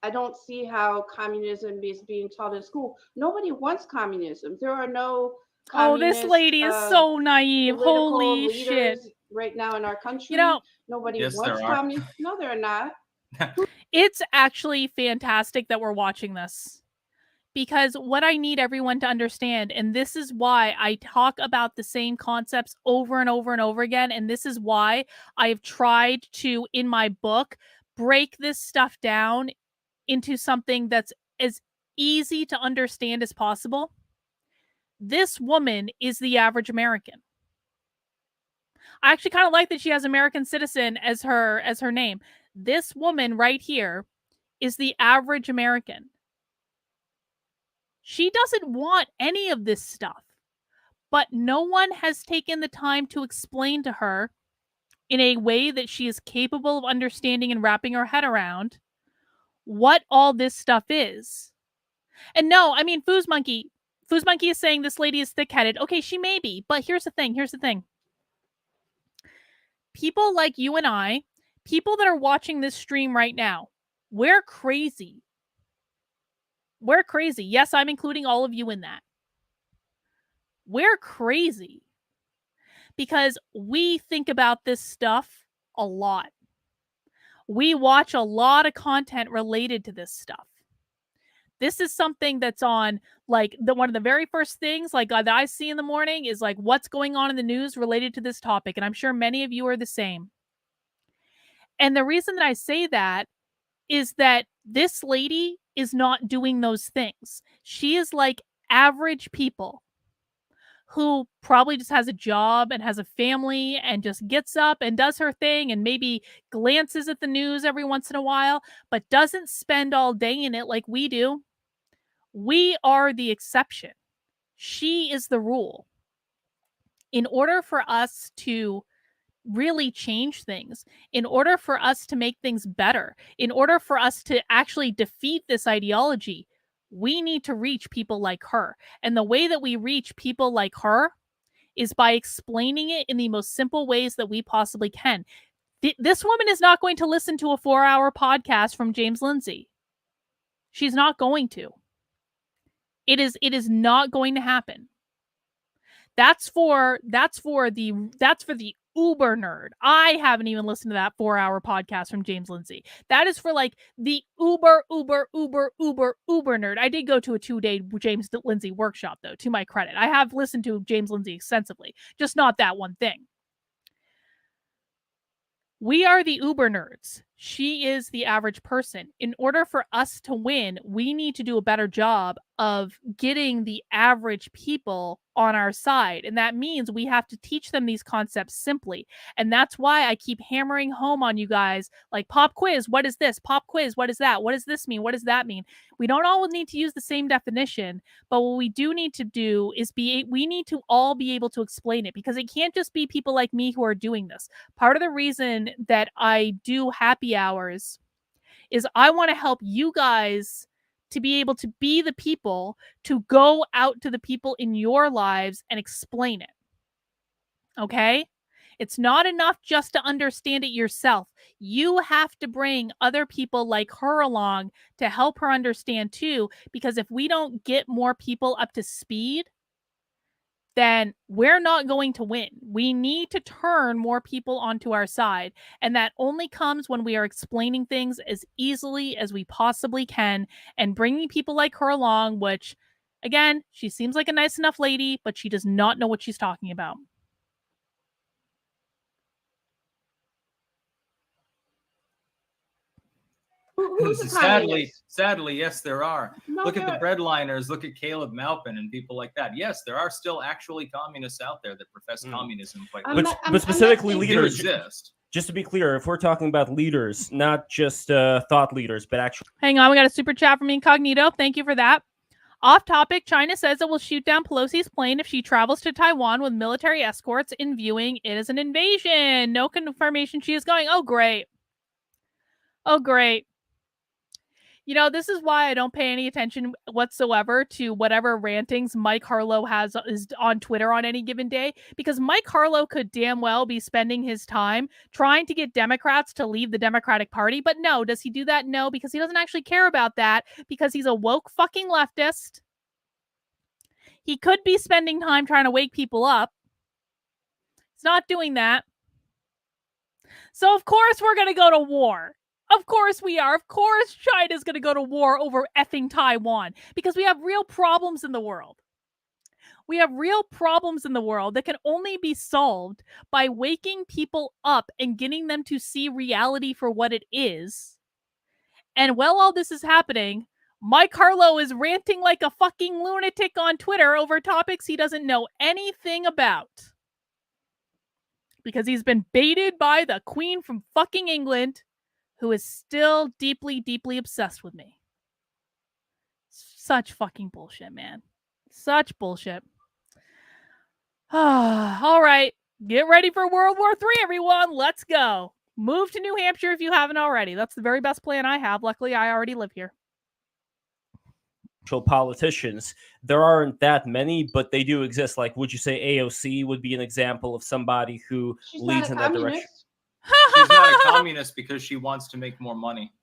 I don't see how communism is being taught in school. Nobody wants communism. There are no communist, this lady is so naive. Holy shit. Right now in our country. You know, nobody wants communism. No, there are not. It's actually fantastic that we're watching this. Because what I need everyone to understand, and this is why I talk about the same concepts over and over and over again, and this is why I've tried to, in my book, break this stuff down into something that's as easy to understand as possible. This woman is the average American. I actually kind of like that she has American citizen as her name. This woman right here is the average American. She doesn't want any of this stuff, but no one has taken the time to explain to her in a way that she is capable of understanding and wrapping her head around what all this stuff is. And no, I mean, Foos Monkey is saying this lady is thick-headed. Okay, she may be, but here's the thing. People like you and I, people that are watching this stream right now, we're crazy. We're crazy. Yes, I'm including all of you in that. We're crazy because we think about this stuff a lot. We watch a lot of content related to this stuff. This is something that's on like one of the very first things like that I see in the morning is like what's going on in the news related to this topic. And I'm sure many of you are the same. And the reason that I say that is that this lady is not doing those things. She is like average people who probably just has a job and has a family and just gets up and does her thing and maybe glances at the news every once in a while, but doesn't spend all day in it like we do. We are the exception. She is the rule. In order for us to really change things, in order for us to make things better, in order for us to actually defeat this ideology, we need to reach people like her. And the way that we reach people like her is by explaining it in the most simple ways that we possibly can. This woman is not going to listen to a 4-hour podcast from James Lindsay. She's not going to. It is not going to happen. That's for the uber nerd. I haven't even listened to that 4-hour podcast from James Lindsay. That is for like the uber nerd. I did go to a 2-day James Lindsay workshop though, to my credit. I have listened to James Lindsay extensively, just not that one thing. We are the uber nerds. She is the average person. In order for us to win, we need to do a better job of getting the average people on our side. And that means we have to teach them these concepts simply. And that's why I keep hammering home on you guys, like pop quiz, what is this? Pop quiz, what is that? What does this mean? What does that mean? We don't all need to use the same definition, but what we do need to do is we need to all be able to explain it, because it can't just be people like me who are doing this. Part of the reason that I do happy hours is I want to help you guys to be able to be the people to go out to the people in your lives and explain it. Okay? It's not enough just to understand it yourself. You have to bring other people like her along to help her understand too, because if we don't get more people up to speed, then we're not going to win. We need to turn more people onto our side. And that only comes when we are explaining things as easily as we possibly can and bringing people like her along, which, again, she seems like a nice enough lady, but she does not know what she's talking about. Who's a communist? Sadly, yes, there are. No, Look at the there- breadliners. Look at Caleb Maupin and people like that. Yes, there are still actually communists out there that profess communism. Quite I'm But, not- but specifically I'm not they leaders. exist. Just to be clear, if we're talking about leaders, not just thought leaders, but actual. Hang on, we got a super chat from Incognito. Thank you for that. Off topic, China says it will shoot down Pelosi's plane if she travels to Taiwan with military escorts in viewing it as an invasion. No confirmation she is going. Oh, great. Oh, great. You know, this is why I don't pay any attention whatsoever to whatever rantings Mike Harlow is on Twitter on any given day, because Mike Harlow could damn well be spending his time trying to get Democrats to leave the Democratic Party. But no, does he do that? No, because he doesn't actually care about that, because he's a woke fucking leftist. He could be spending time trying to wake people up. He's not doing that. So, of course, we're going to go to war. Of course we are. Of course China's going to go to war over effing Taiwan, because we have real problems in the world. We have real problems in the world that can only be solved by waking people up and getting them to see reality for what it is. And while all this is happening, Mike Harlow is ranting like a fucking lunatic on Twitter over topics he doesn't know anything about. Because he's been baited by the Queen from fucking England, who is still deeply, deeply obsessed with me. Such fucking bullshit, man. Such bullshit. All right. Get ready for World War III, everyone. Let's go. Move to New Hampshire if you haven't already. That's the very best plan I have. Luckily, I already live here. Politicians, there aren't that many, but they do exist. Like, would you say AOC would be an example of somebody who She's leads in not a that direction? communist. She's not a communist because she wants to make more money.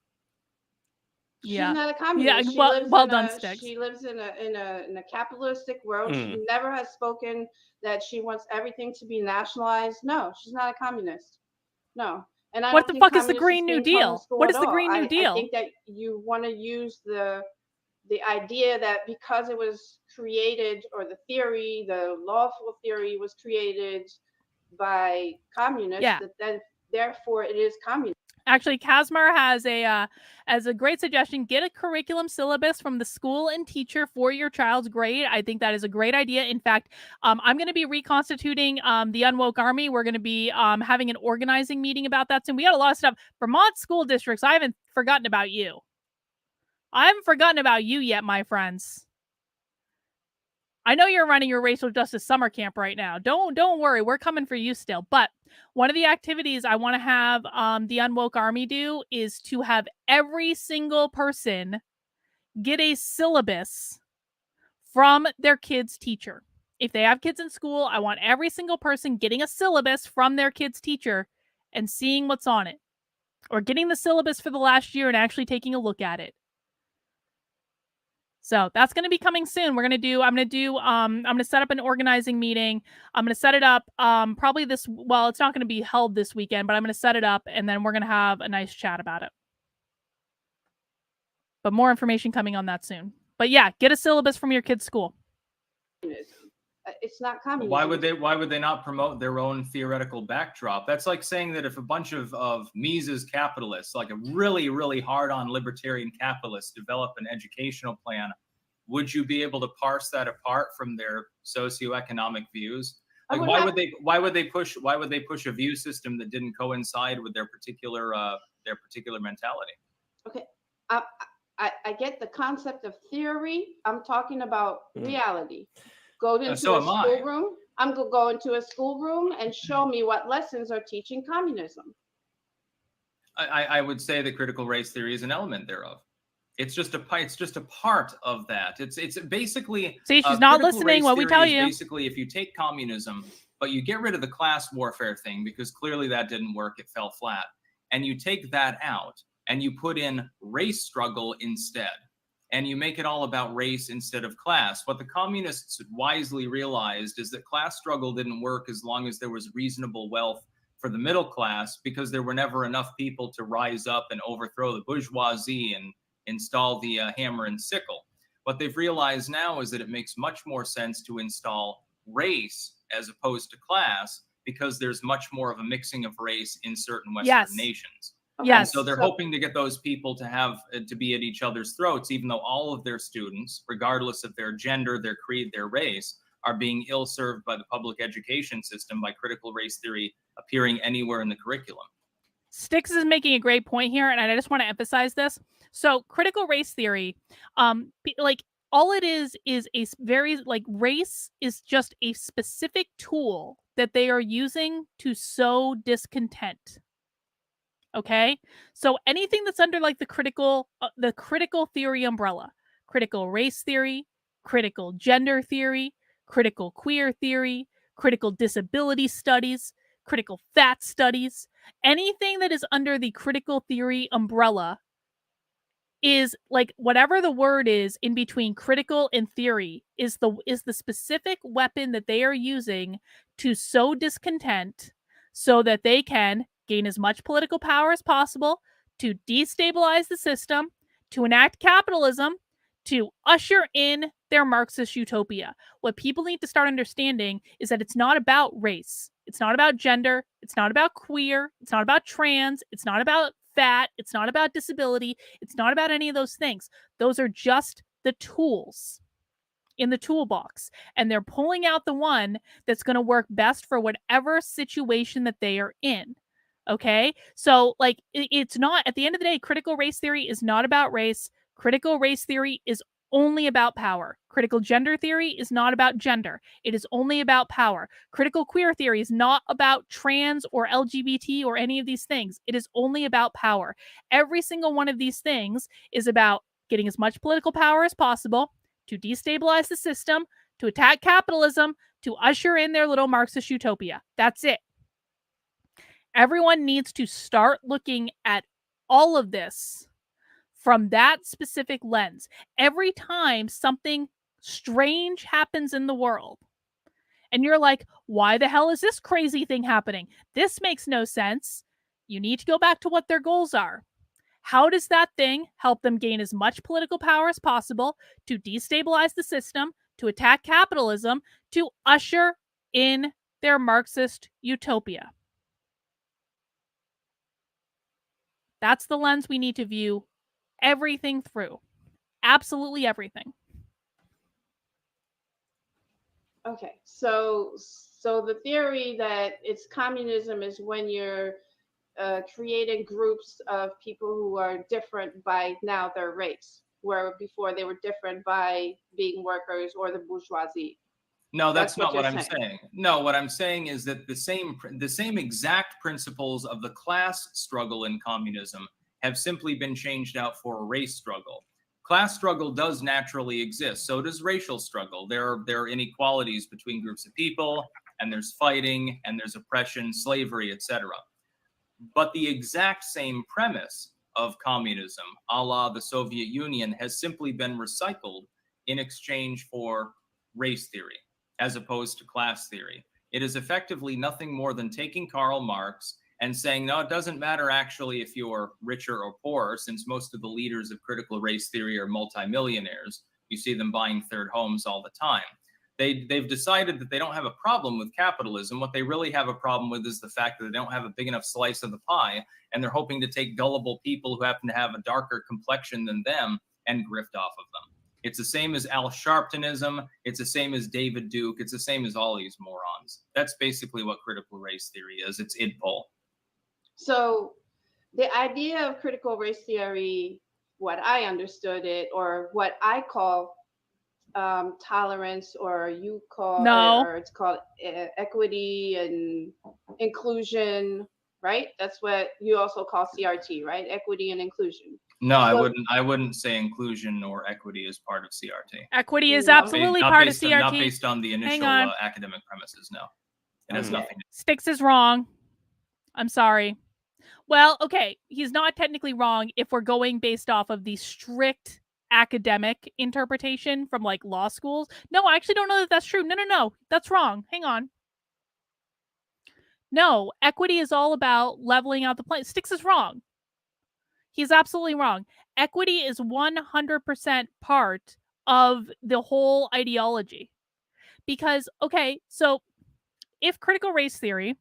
She's Yeah. not a communist. Yeah, well done, Styx. She lives in a capitalistic world. Mm. She never has spoken that she wants everything to be nationalized. No, she's not a communist. No. And I What don't the think fuck is the communists Green New being taught in Deal? school What at is the all. Green New Deal? I think that you want to use the idea that because it was created, or the theory, the lawful theory was created by communists, Yeah. that then therefore it is communist. Actually, Casmar has a great suggestion. Get a curriculum syllabus from the school and teacher for your child's grade. I think that is a great idea. In fact, I'm going to be reconstituting the Unwoke Army. We're going to be having an organizing meeting about that soon. We got a lot of stuff. Vermont school districts, I haven't forgotten about you. I haven't forgotten about you yet, my friends. I know you're running your racial justice summer camp right now. Don't worry, we're coming for you still. But one of the activities I want to have the Unwoke Army do is to have every single person get a syllabus from their kid's teacher. If they have kids in school, I want every single person getting a syllabus from their kid's teacher and seeing what's on it. Or getting the syllabus for the last year and actually taking a look at it. So that's going to be coming soon. I'm going to set up an organizing meeting. I'm going to set it up probably it's not going to be held this weekend, but I'm going to set it up and then we're going to have a nice chat about it. But more information coming on that soon. But yeah, get a syllabus from your kid's school. It's not communism. Why would they not promote their own theoretical backdrop? That's like saying that if a bunch of Mises capitalists, like a really, really hard-on libertarian capitalists, develop an educational plan, would you be able to parse that apart from their socioeconomic views? Like, why would they push a view system that didn't coincide with their particular mentality? Okay, I get the concept of theory. I'm talking about reality. Go into a schoolroom. I'm going to go into a schoolroom and show me what lessons are teaching communism. I would say that critical race theory is an element thereof. It's just a part of that. It's basically, See, she's not critical listening race what we theory tell is you. basically, if you take communism, but you get rid of the class warfare thing because clearly that didn't work, it fell flat, and you take that out and you put in race struggle instead, and you make it all about race instead of class. What the communists wisely realized is that class struggle didn't work as long as there was reasonable wealth for the middle class, because there were never enough people to rise up and overthrow the bourgeoisie and install the hammer and sickle. What they've realized now is that it makes much more sense to install race as opposed to class, because there's much more of a mixing of race in certain Western nations. Yes. And so they're hoping to get those people to have to be at each other's throats, even though all of their students, regardless of their gender, their creed, their race, are being ill-served by the public education system by critical race theory appearing anywhere in the curriculum. Styx is making a great point here, and I just want to emphasize this. So critical race theory, like all it is a very, like, race is just a specific tool that they are using to sow discontent. Okay, so anything that's under like the critical theory umbrella, critical race theory, critical gender theory, critical queer theory, critical disability studies, critical fat studies, anything that is under the critical theory umbrella is, like, whatever the word is in between critical and theory is the specific weapon that they are using to sow discontent so that they can gain as much political power as possible, to destabilize the system, to enact capitalism, to usher in their Marxist utopia. What people need to start understanding is that it's not about race. It's not about gender. It's not about queer. It's not about trans. It's not about fat. It's not about disability. It's not about any of those things. Those are just the tools in the toolbox, and they're pulling out the one that's going to work best for whatever situation that they are in. Okay, so like it's not, at the end of the day, critical race theory is not about race. Critical race theory is only about power. Critical gender theory is not about gender. It is only about power. Critical queer theory is not about trans or LGBT or any of these things. It is only about power. Every single one of these things is about getting as much political power as possible to destabilize the system, to attack capitalism, to usher in their little Marxist utopia. That's it. Everyone needs to start looking at all of this from that specific lens. Every time something strange happens in the world, and you're like, why the hell is this crazy thing happening? This makes no sense. You need to go back to what their goals are. How does that thing help them gain as much political power as possible to destabilize the system, to attack capitalism, to usher in their Marxist utopia? That's the lens we need to view everything through. Absolutely everything. Okay, so the theory that it's communism is when you're creating groups of people who are different by now their race, where before they were different by being workers or the bourgeoisie. No, that's not what I'm saying. No, what I'm saying is that the same exact principles of the class struggle in communism have simply been changed out for a race struggle. Class struggle does naturally exist. So does racial struggle. There are inequalities between groups of people, and there's fighting, and there's oppression, slavery, etc. But the exact same premise of communism, a la the Soviet Union, has simply been recycled in exchange for race theory, as opposed to class theory. It is effectively nothing more than taking Karl Marx and saying, no, it doesn't matter actually if you're richer or poorer, since most of the leaders of critical race theory are multimillionaires. You see them buying third homes all the time. They've decided that they don't have a problem with capitalism. What they really have a problem with is the fact that they don't have a big enough slice of the pie, and they're hoping to take gullible people who happen to have a darker complexion than them and grift off of them. It's the same as Al Sharptonism. It's the same as David Duke. It's the same as all these morons. That's basically what critical race theory is. It's idpol. So the idea of critical race theory, what I understood it, or what I call tolerance, or you call, or it's called equity and inclusion, right? That's what you also call CRT, right? Equity and inclusion. No, I wouldn't say inclusion or equity is part of CRT. Equity is No. absolutely part of CRT. Not based on the initial academic premises, no. It has nothing. Styx is wrong. I'm sorry. Well, okay, he's not technically wrong if we're going based off of the strict academic interpretation from like law schools. No, I actually don't know that that's true. No, that's wrong. Hang on. No, equity is all about leveling out the play. Styx is wrong. He's absolutely wrong. Equity is 100% part of the whole ideology. Because, okay, so if critical race theory,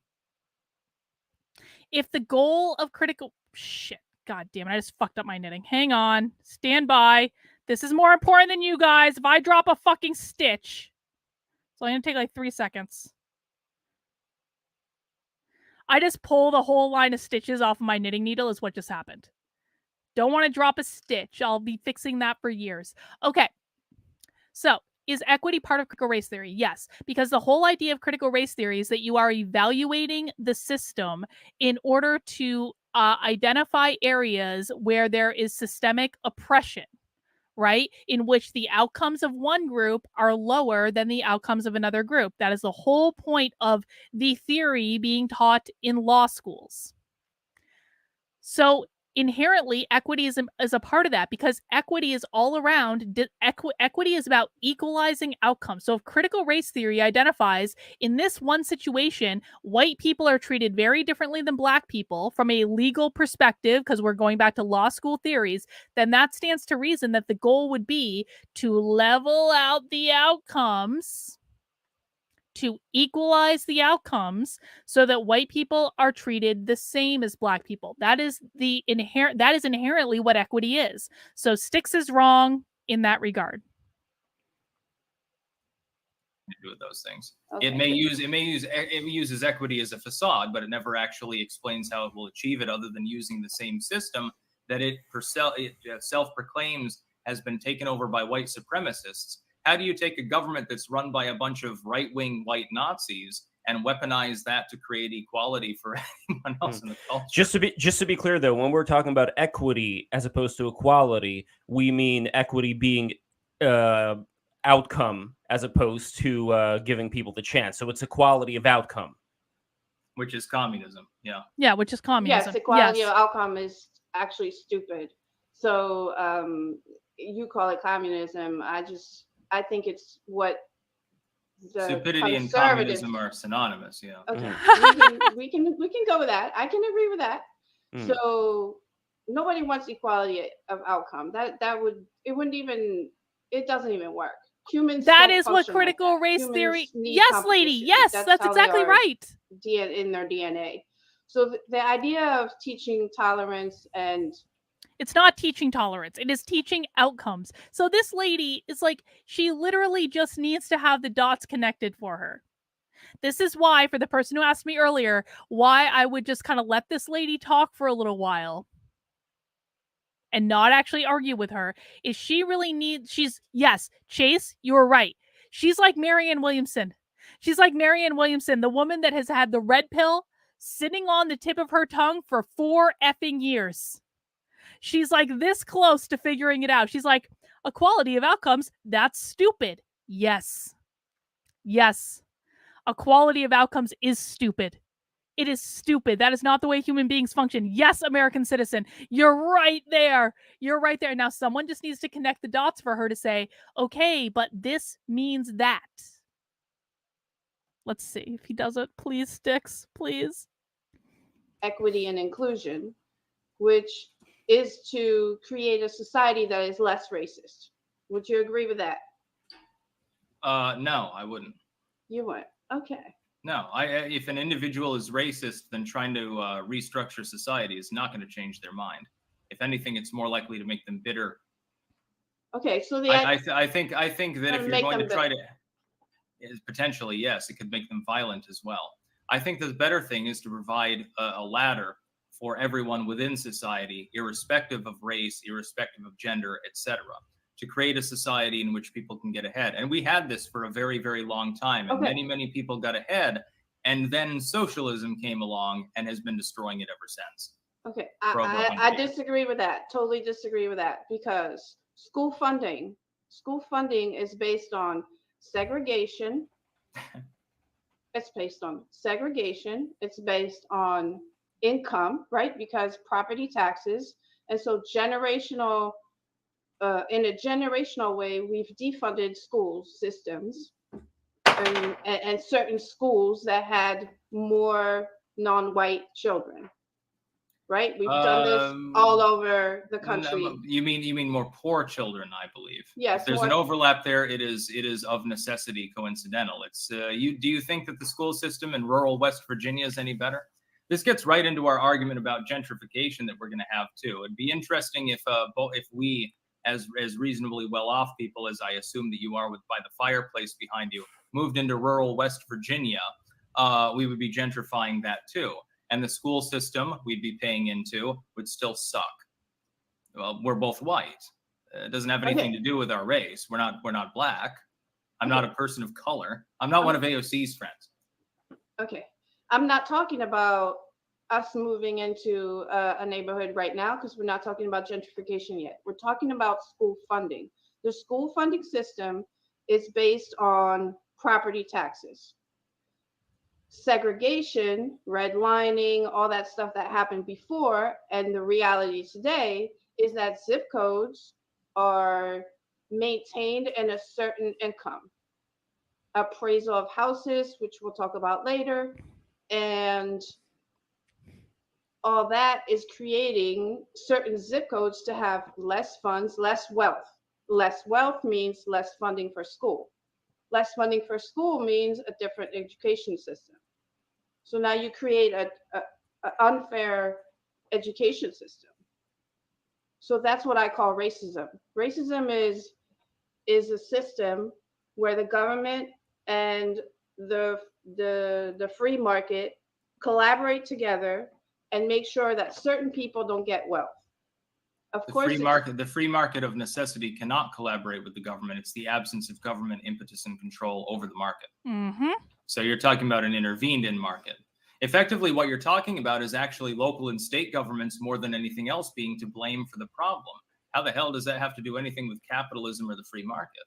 if the goal of critical... Shit, god damn it, I just fucked up my knitting. Hang on, stand by. This is more important than you guys. If I drop a fucking stitch... So I'm going to take like 3 seconds. I just pulled a whole line of stitches off of my knitting needle is what just happened. Don't want to drop a stitch. I'll be fixing that for years. Okay. So, is equity part of critical race theory? Yes, because the whole idea of critical race theory is that you are evaluating the system in order to identify areas where there is systemic oppression, right? In which the outcomes of one group are lower than the outcomes of another group. That is the whole point of the theory being taught in law schools. So, inherently, equity is a part of that because equity is all around. Equity is about equalizing outcomes. So if critical race theory identifies in this one situation, white people are treated very differently than black people from a legal perspective, because we're going back to law school theories, then that stands to reason that the goal would be to level out the outcomes, to equalize the outcomes so that white people are treated the same as black people. That is inherently what equity is. So Styx is wrong in that regard. Do with those things. Okay. It uses equity as a facade, but it never actually explains how it will achieve it, other than using the same system that it self-proclaims has been taken over by white supremacists. How do you take a government that's run by a bunch of right-wing white Nazis and weaponize that to create equality for anyone else in the culture? Just to be clear, though, when we're talking about equity as opposed to equality, we mean equity being outcome as opposed to giving people the chance. So it's equality of outcome, which is communism. Yeah, which is communism. Yes, equality of outcome is actually stupid. So you call it communism. I think it's what the stupidity and communism are synonymous. Yeah. Okay. we can go with that. I can agree with that. So nobody wants equality of outcome. It doesn't even work. Humans. That is what critical race theory. Yes, lady. Yes, that's exactly right. In their DNA. So the idea of teaching tolerance and it's not teaching tolerance. It is teaching outcomes. So this lady is like, she literally just needs to have the dots connected for her. This is why, for the person who asked me earlier, why I would just kind of let this lady talk for a little while and not actually argue with her, is she really needs, yes, Chase, you were right. She's like Marianne Williamson. She's like Marianne Williamson, the woman that has had the red pill sitting on the tip of her tongue for 4 effing years. She's like this close to figuring it out. She's like, equality of outcomes, that's stupid. Yes. Equality of outcomes is stupid. It is stupid. That is not the way human beings function. Yes, American citizen, you're right there. Now, someone just needs to connect the dots for her to say, okay, but this means that. Let's see if he does it. Please, Styx, please. Equity and inclusion, which is to create a society that is less racist. Would you agree with that? No, I wouldn't. You wouldn't? Okay. No, if an individual is racist, then trying to restructure society is not going to change their mind. If anything, it's more likely to make them bitter. Okay, so I think that if you're going to try to, potentially, yes, it could make them violent as well. I think the better thing is to provide a ladder for everyone within society, irrespective of race, irrespective of gender, etc., to create a society in which people can get ahead. And we had this for a very, very long time. And many people got ahead And then socialism came along and has been destroying it ever since. Okay, For over I 100 years. disagree with that. Totally disagree with that, because school funding is based on segregation. It's based on segregation. It's based on income, right? Because property taxes, and so generational. In a generational way, we've defunded school systems and certain schools that had more non-white children. Right? We've done this all over the country. No, you mean more poor children, I believe. Yes. If there's an overlap there, it is of necessity coincidental. It's do you think that the school system in rural West Virginia is any better? This gets right into our argument about gentrification that we're going to have too. It'd be interesting if we, as reasonably well-off people, as I assume that you are by the fireplace behind you, moved into rural West Virginia, we would be gentrifying that too. And the school system we'd be paying into would still suck. Well, we're both white. It doesn't have anything to do with our race. We're not black. I'm not a person of color. I'm not one of AOC's friends. Okay. I'm not talking about us moving into a neighborhood right now, because we're not talking about gentrification yet. We're talking about school funding. The school funding system is based on property taxes. Segregation, redlining, all that stuff that happened before, and the reality today is that zip codes are maintained in a certain income. Appraisal of houses, which we'll talk about later, and all that is creating certain zip codes to have less funds, less wealth. Less wealth means less funding for school. Less funding for school means a different education system. So now you create an unfair education system. So that's what I call racism. Racism is a system where the government and the free market collaborate together and make sure that certain people don't get wealth. Of course, the free market of necessity cannot collaborate with the government. It's the absence of government impetus and control over the market. Mm-hmm. So you're talking about an intervened in market. Effectively, what you're talking about is actually local and state governments more than anything else being to blame for the problem. How the hell does that have to do anything with capitalism or the free market?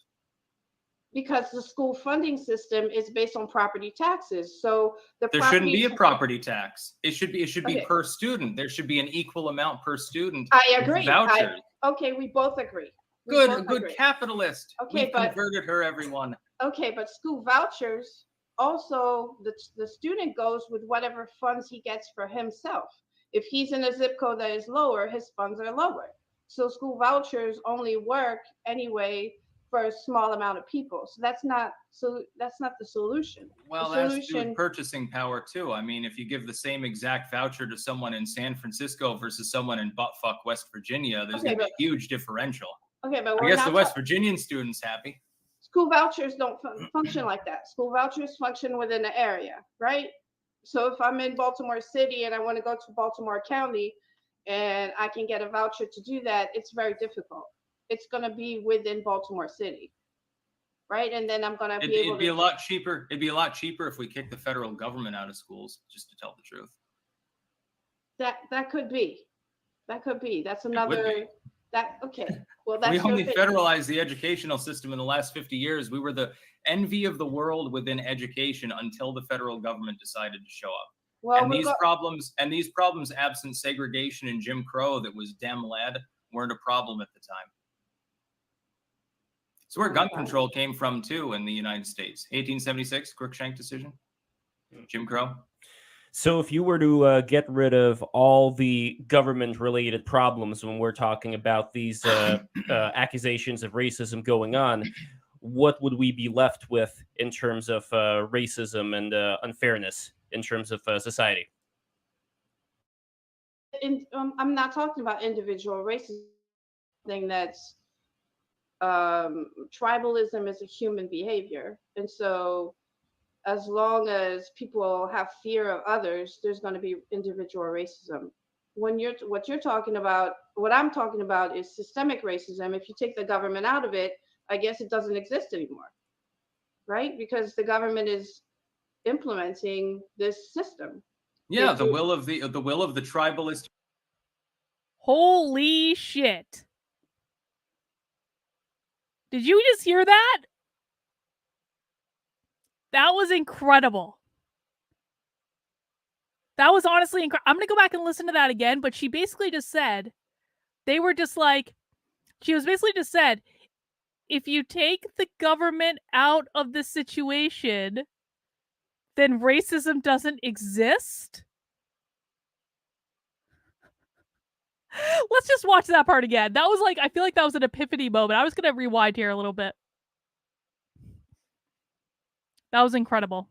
Because the school funding system is based on property taxes. So there shouldn't be a property tax. It should be per student. There should be an equal amount per student. I agree. Vouchers. Okay, we both agree. Good capitalist. Okay, We've converted her, everyone. Okay, but school vouchers, also the student goes with whatever funds he gets for himself. If he's in a zip code that is lower, his funds are lower. So school vouchers only work anyway for a small amount of people. So that's not the solution. Well, the that's to do with purchasing power too. I mean, if you give the same exact voucher to someone in San Francisco versus someone in buttfuck West Virginia, there's going to be a huge differential. Okay, but I guess the West Virginian student's happy. School vouchers don't function like that. School vouchers function within an area, right? So if I'm in Baltimore City and I want to go to Baltimore County and I can get a voucher to do that, it's very difficult. It's going to be within Baltimore City, right? And then I'm going to be able It'd be a lot cheaper. It'd be a lot cheaper if we kicked the federal government out of schools, just to tell the truth. That could be. That's another. Okay. Well, that's we only federalized the educational system in the last 50 years. We were the envy of the world within education until the federal government decided to show up. Well, and these problems, absent segregation and Jim Crow that was Dem-led, weren't a problem at the time. It's where gun control came from too in the United States. 1876 Crookshank decision, Jim Crow. So if you were to get rid of all the government-related problems when we're talking about these accusations of racism going on, what would we be left with in terms of racism and unfairness in terms of society? I'm not talking about individual racism. Thing that's tribalism is a human behavior, and so as long as people have fear of others, there's going to be individual racism. What I'm talking about is systemic racism. If you take the government out of it, I guess it doesn't exist anymore, right? Because the government is implementing this system. Yeah, the will of the tribalist. Holy shit. Did you just hear that? That was incredible. That was honestly incredible. I'm going to go back and listen to that again, but she basically just said, they were just like, she was basically just said, if you take the government out of the situation, then racism doesn't exist. Let's just watch that part again. That was like, I feel like that was an epiphany moment. I was going to rewind here a little bit. That was incredible.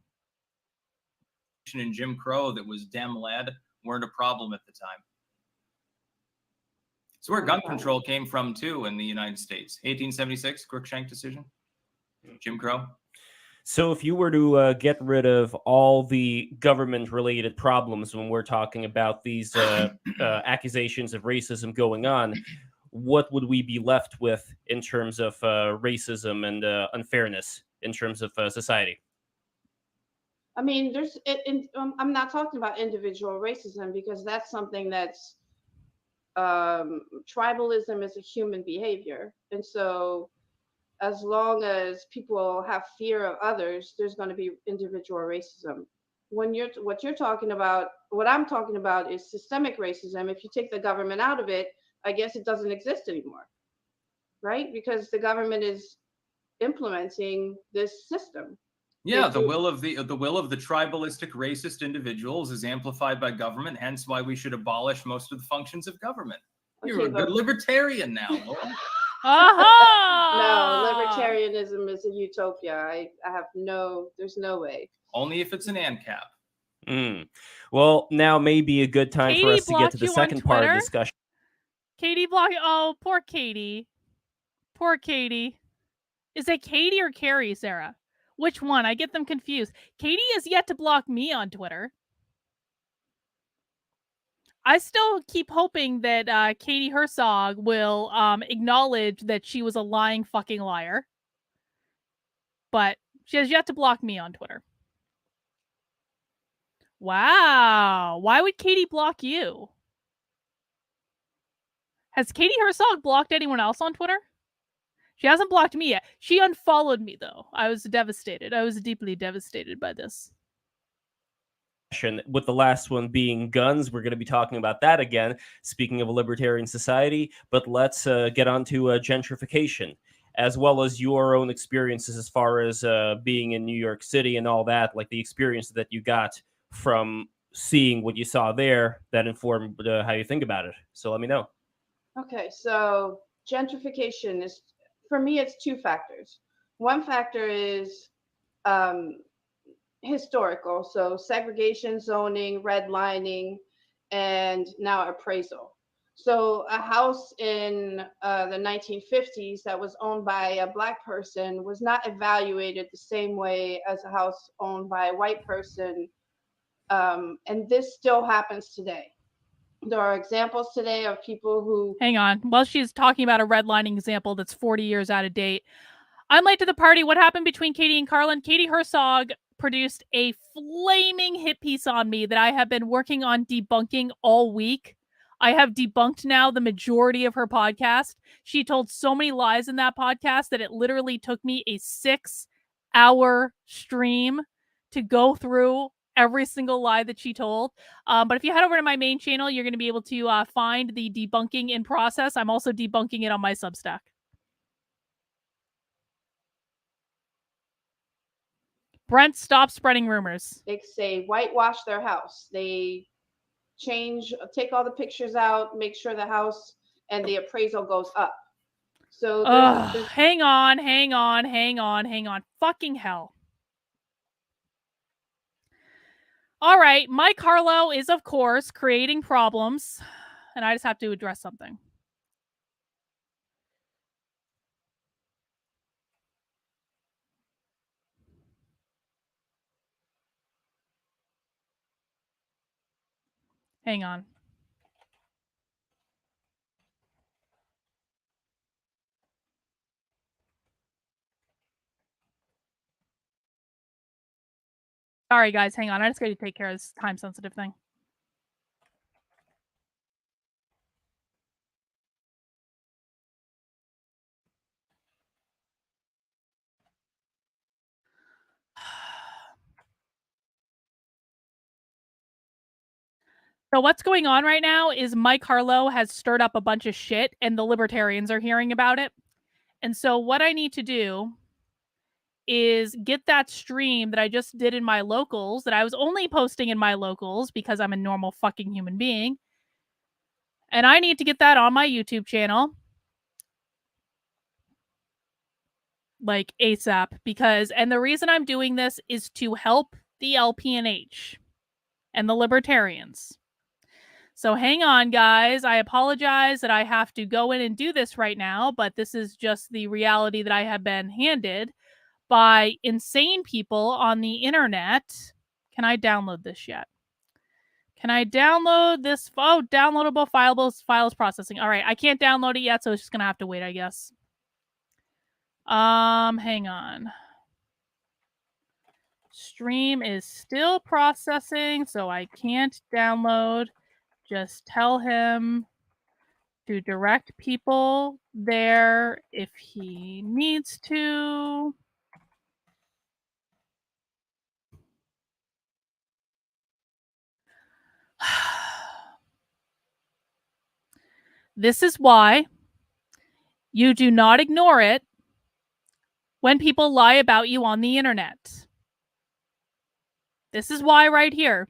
And Jim Crow that was Dem-led weren't a problem at the time. It's where gun control came from too in the United States. 1876 Crookshank decision. Jim Crow. So if you were to get rid of all the government-related problems when we're talking about these accusations of racism going on, what would we be left with in terms of racism and unfairness in terms of society? I mean, I'm not talking about individual racism because that's something that's tribalism is a human behavior, and so as long as people have fear of others, there's going to be individual racism. What I'm talking about is systemic racism. If you take the government out of it, I guess it doesn't exist anymore, right? Because the government is implementing this system. Yeah, the will of the tribalistic racist individuals is amplified by government, hence why we should abolish most of the functions of government. You're a good libertarian now. No, libertarianism is a utopia. There's no way. Only if it's an ANCAP. Well, now may be a good time for us to get to the second part of the discussion. Katie blocked. Oh, poor Katie. Poor Katie. Is it Katie or Carrie, Sarah? Which one? I get them confused. Katie has yet to block me on Twitter. I still keep hoping that Katie Herzog will acknowledge that she was a lying fucking liar. But she has yet to block me on Twitter. Wow. Why would Katie block you? Has Katie Herzog blocked anyone else on Twitter? She hasn't blocked me yet. She unfollowed me, though. I was devastated. I was deeply devastated by this. With the last one being guns, we're going to be talking about that again, speaking of a libertarian society. But let's get on to gentrification, as well as your own experiences as far as being in New York City and all that, like the experience that you got from seeing what you saw there that informed how you think about it. So let me know. Okay, so gentrification is, for me, it's two factors. One factor is historical, so segregation, zoning, redlining, and now appraisal. So a house in the 1950s that was owned by a Black person was not evaluated the same way as a house owned by a white person, and this still happens today. There are examples today of people who... Hang on. While she's talking about a redlining example that's 40 years out of date, I'm late to the party. What happened between Katie and Karlyn? Katie Herzog produced a flaming hit piece on me that I have been working on debunking all week. I have debunked now the majority of her podcast. She told so many lies in that podcast that it literally took me a 6-hour stream to go through every single lie that she told. But if you head over to my main channel, you're going to be able to find the debunking in process. I'm also debunking it on my Substack. Brent, stop spreading rumors. They say whitewash their house. They take all the pictures out, make sure the house and the appraisal goes up. So there's... hang on. Fucking hell. All right, Mike Harlow is, of course, creating problems, and I just have to address something. Hang on. Sorry, guys. Hang on. I just got to take care of this time-sensitive thing. So what's going on right now is Mike Harlow has stirred up a bunch of shit, and the libertarians are hearing about it. And so what I need to do is get that stream that I just did in my locals, that I was only posting in my locals because I'm a normal fucking human being. And I need to get that on my YouTube channel, like ASAP, because, and the reason I'm doing this is to help the LPNH and the libertarians. So hang on, guys. I apologize that I have to go in and do this right now, but this is just the reality that I have been handed by insane people on the internet. Can I download this yet? Can I download this? Oh, downloadable files processing. All right, I can't download it yet, so it's just gonna have to wait, I guess. Hang on. Stream is still processing, so I can't download. Just tell him to direct people there if he needs to. This is why you do not ignore it when people lie about you on the internet. This is why right here.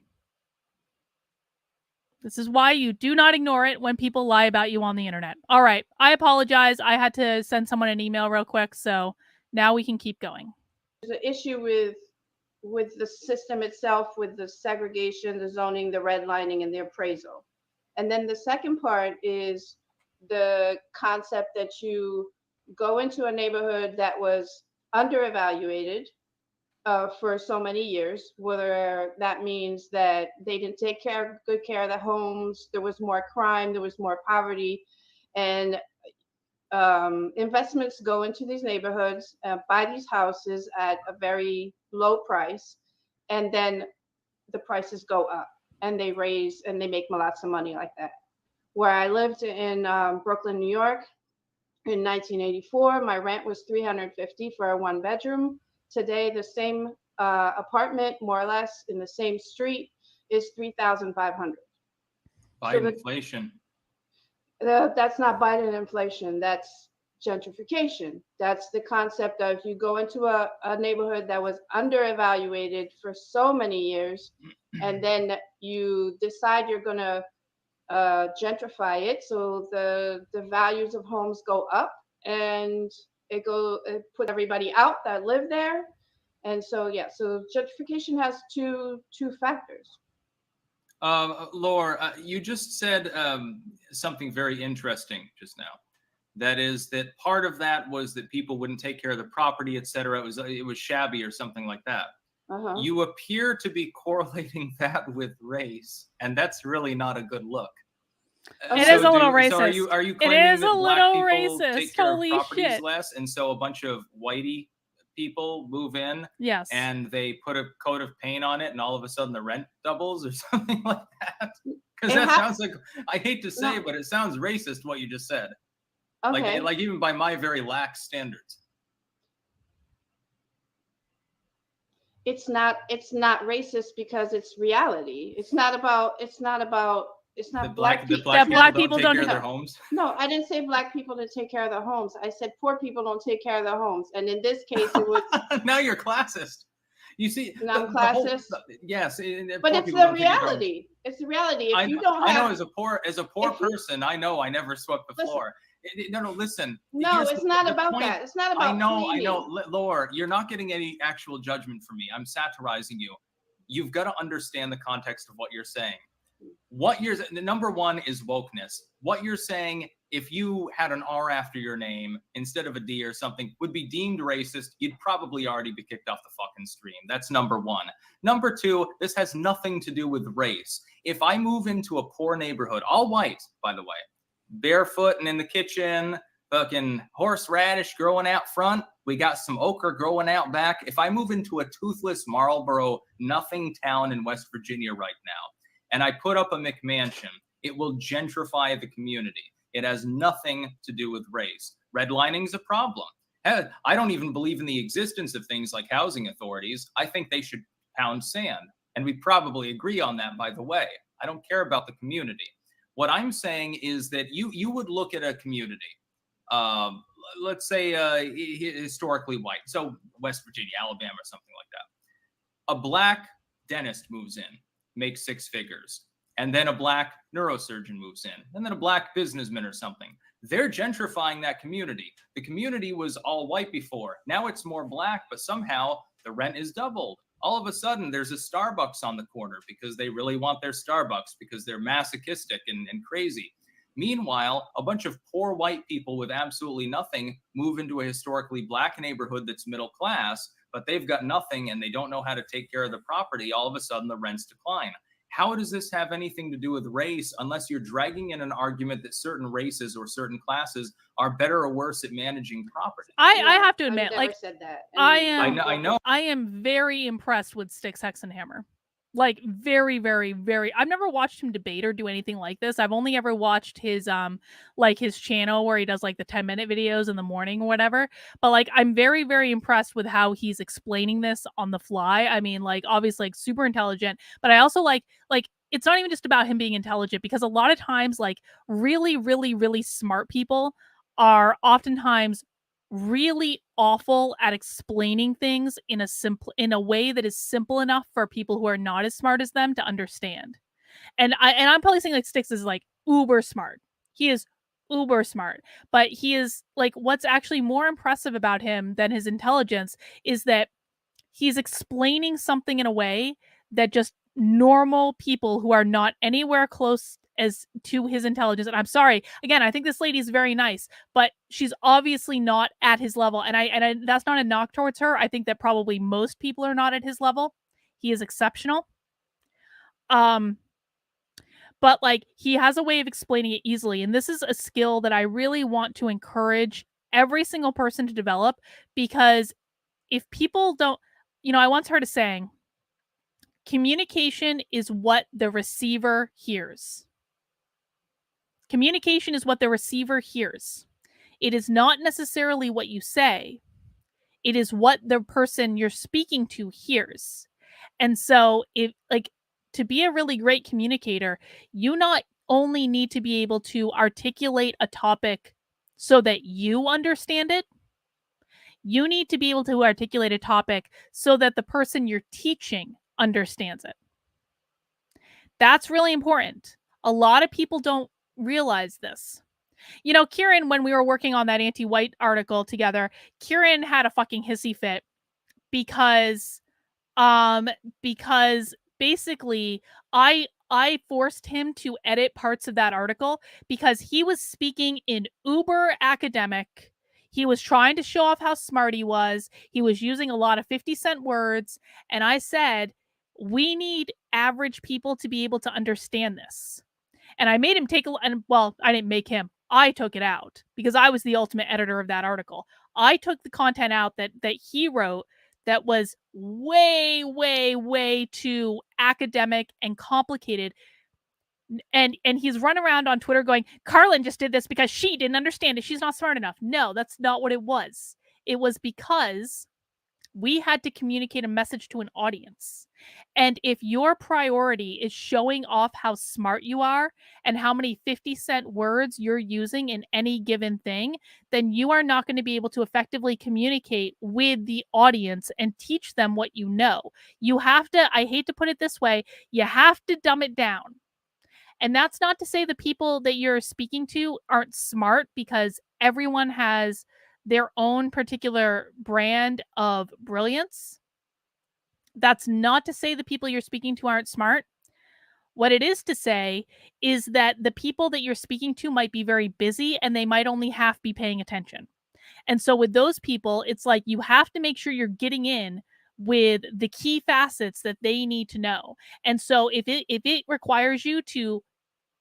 This is why you do not ignore it when people lie about you on the internet. All right. I apologize. I had to send someone an email real quick, so now we can keep going. There's an issue with the system itself, with the segregation, the zoning, the redlining, and the appraisal. And then the second part is the concept that you go into a neighborhood that was underevaluated for so many years, whether that means that they didn't take good care of the homes, there was more crime, there was more poverty, and investments go into these neighborhoods, buy these houses at a very low price, and then the prices go up and they raise and they make lots of money like that. Where I lived in Brooklyn, New York in 1984, my rent was $350 for a 1-bedroom. Today, the same apartment, more or less, in the same street is $3,500. By inflation. That's not Biden inflation. That's gentrification. That's the concept of you go into a neighborhood that was underevaluated for so many years, and then you decide you're going to gentrify it. So the values of homes go up, and it put everybody out that live there. And so, yeah, so gentrification has two factors. Laura, you just said something very interesting just now. That is that part of that was that people wouldn't take care of the property, et cetera. It was shabby or something like that. Uh-huh. You appear to be correlating that with race, and that's really not a good look. It is a little racist. So are you claiming that black people racist. take care Holy of properties shit. less, and so a bunch of whitey people move in, yes, and they put a coat of paint on it, and all of a sudden the rent doubles or something like that? Because that sounds like, I hate to say it, but it sounds racist what you just said. Okay. Like even by my very lax standards. It's not racist because it's reality. It's not black people. Black people don't take care of their homes. No, I didn't say black people don't take care of their homes. I said poor people don't take care of their homes. And in this case, it was. Now you're classist. You see, I'm classist. Yes, but it's the reality. It's the reality. If you don't have, I know as a poor person, I know I never swept the floor. No, listen. No, it's not about that. It's not about. I know, Laura, you're not getting any actual judgment from me. I'm satirizing you. You've got to understand the context of what you're saying. The number one is wokeness. What you're saying, if you had an R after your name instead of a D or something, would be deemed racist. You'd probably already be kicked off the fucking stream. That's number one. Number two, this has nothing to do with race. If I move into a poor neighborhood, all white, by the way, barefoot and in the kitchen, fucking horseradish growing out front, We got some okra growing out back. If I move into a toothless Marlboro nothing town in West Virginia right now, and I put up a McMansion, it will gentrify the community. It has nothing to do with race. Redlining's a problem. I don't even believe in the existence of things like housing authorities. I think they should pound sand. And we probably agree on that, by the way. I don't care about the community. What I'm saying is that you would look at a community, let's say historically white, so West Virginia, Alabama, or something like that. A black dentist moves in, makes 6 figures, and then a black neurosurgeon moves in, and then a black businessman or something. They're gentrifying that community. The community was all white before. Now it's more black, but somehow the rent is doubled. All of a sudden, there's a Starbucks on the corner because they really want their Starbucks, because they're masochistic and crazy. Meanwhile, a bunch of poor white people with absolutely nothing move into a historically black neighborhood that's middle class, but they've got nothing and they don't know how to take care of the property. All of a sudden, the rents decline. How does this have anything to do with race unless you're dragging in an argument that certain races or certain classes are better or worse at managing property? I have to admit, I like, said that. I know. I am very impressed with Styx, Hex, and Hammer. Like, very, very, very. I've never watched him debate or do anything like this. I've only ever watched his like his channel where he does like the 10-minute videos in the morning or whatever. But like, I'm very, very impressed with how he's explaining this on the fly. I mean, like, obviously, like, super intelligent. But I also like it's not even just about him being intelligent, because a lot of times, like, really, really, really smart people are oftentimes really awful at explaining things in a way that is simple enough for people who are not as smart as them to understand. And I'm probably saying like Styx is like uber smart. He is uber smart, but he is like, what's actually more impressive about him than his intelligence is that he's explaining something in a way that just normal people who are not anywhere close as to his intelligence. And I'm sorry, again, I think this lady is very nice, but she's obviously not at his level. And I that's not a knock towards her. I think that probably most people are not at his level. He is exceptional. But like, he has a way of explaining it easily. And this is a skill that I really want to encourage every single person to develop, because if people don't, I once heard a saying, communication is what the receiver hears. Communication is what the receiver hears. It is not necessarily what you say. It is what the person you're speaking to hears. And so, to be a really great communicator, you not only need to be able to articulate a topic so that you understand it, you need to be able to articulate a topic so that the person you're teaching understands it. That's really important. A lot of people don't realize this. Kieran, when we were working on that anti-white article together, Kieran had a fucking hissy fit because basically I forced him to edit parts of that article because he was speaking in uber academic. He was trying to show off how smart he was. He was using a lot of 50-cent words. And I said, we need average people to be able to understand this. And I made him take I didn't make him. I took it out because I was the ultimate editor of that article. I took the content out that he wrote that was way, way, way too academic and complicated. And he's run around on Twitter going, Karlyn just did this because she didn't understand it. She's not smart enough. No, that's not what it was. It was because we had to communicate a message to an audience. And if your priority is showing off how smart you are and how many 50-cent words you're using in any given thing, then you are not going to be able to effectively communicate with the audience and teach them what you know. You have to, I hate to put it this way, you have to dumb it down. And that's not to say the people that you're speaking to aren't smart, because everyone has their own particular brand of brilliance. That's not to say the people you're speaking to aren't smart. What it is to say is that the people that you're speaking to might be very busy and they might only half be paying attention. And so with those people, it's like you have to make sure you're getting in with the key facets that they need to know. And so if it requires you to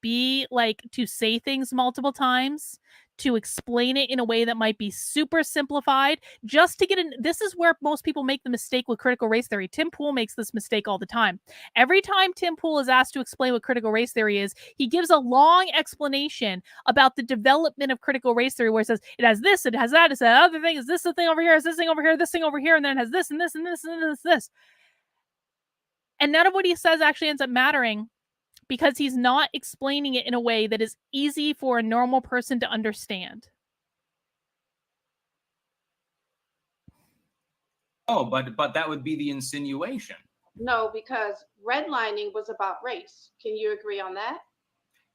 be like, to say things multiple times, to explain it in a way that might be super simplified just to get in. This is where most people make the mistake with critical race theory. Tim Pool makes this mistake all the time. Every time Tim Pool is asked to explain what critical race theory is, he gives a long explanation about the development of critical race theory, where it says it has this, it has that, it's that other thing, is this the thing over here, is this thing over here, this thing over here, and then it has this and this and this and this. And none of what he says actually ends up mattering, because he's not explaining it in a way that is easy for a normal person to understand. Oh, but that would be the insinuation. No, because redlining was about race. Can you agree on that?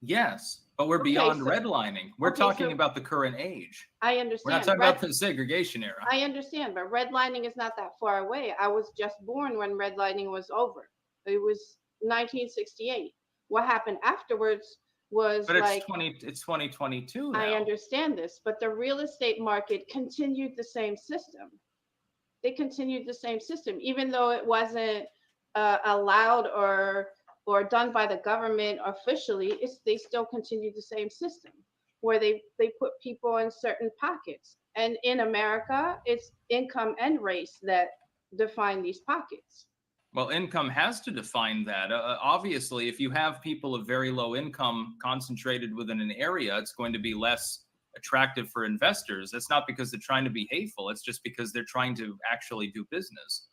Yes, but we're beyond redlining. We're talking about the current age. I understand. We're not talking about the segregation era. I understand, but redlining is not that far away. I was just born when redlining was over. It was 1968. What happened afterwards was it's 2022 now. I understand this, but the real estate market continued the same system. They continued the same system, even though it wasn't allowed or done by the government officially. They still continued the same system, where they put people in certain pockets. And in America, it's income and race that define these pockets. Well, income has to define that. Obviously, if you have people of very low income concentrated within an area, it's going to be less attractive for investors. That's not because they're trying to be hateful. It's just because they're trying to actually do business.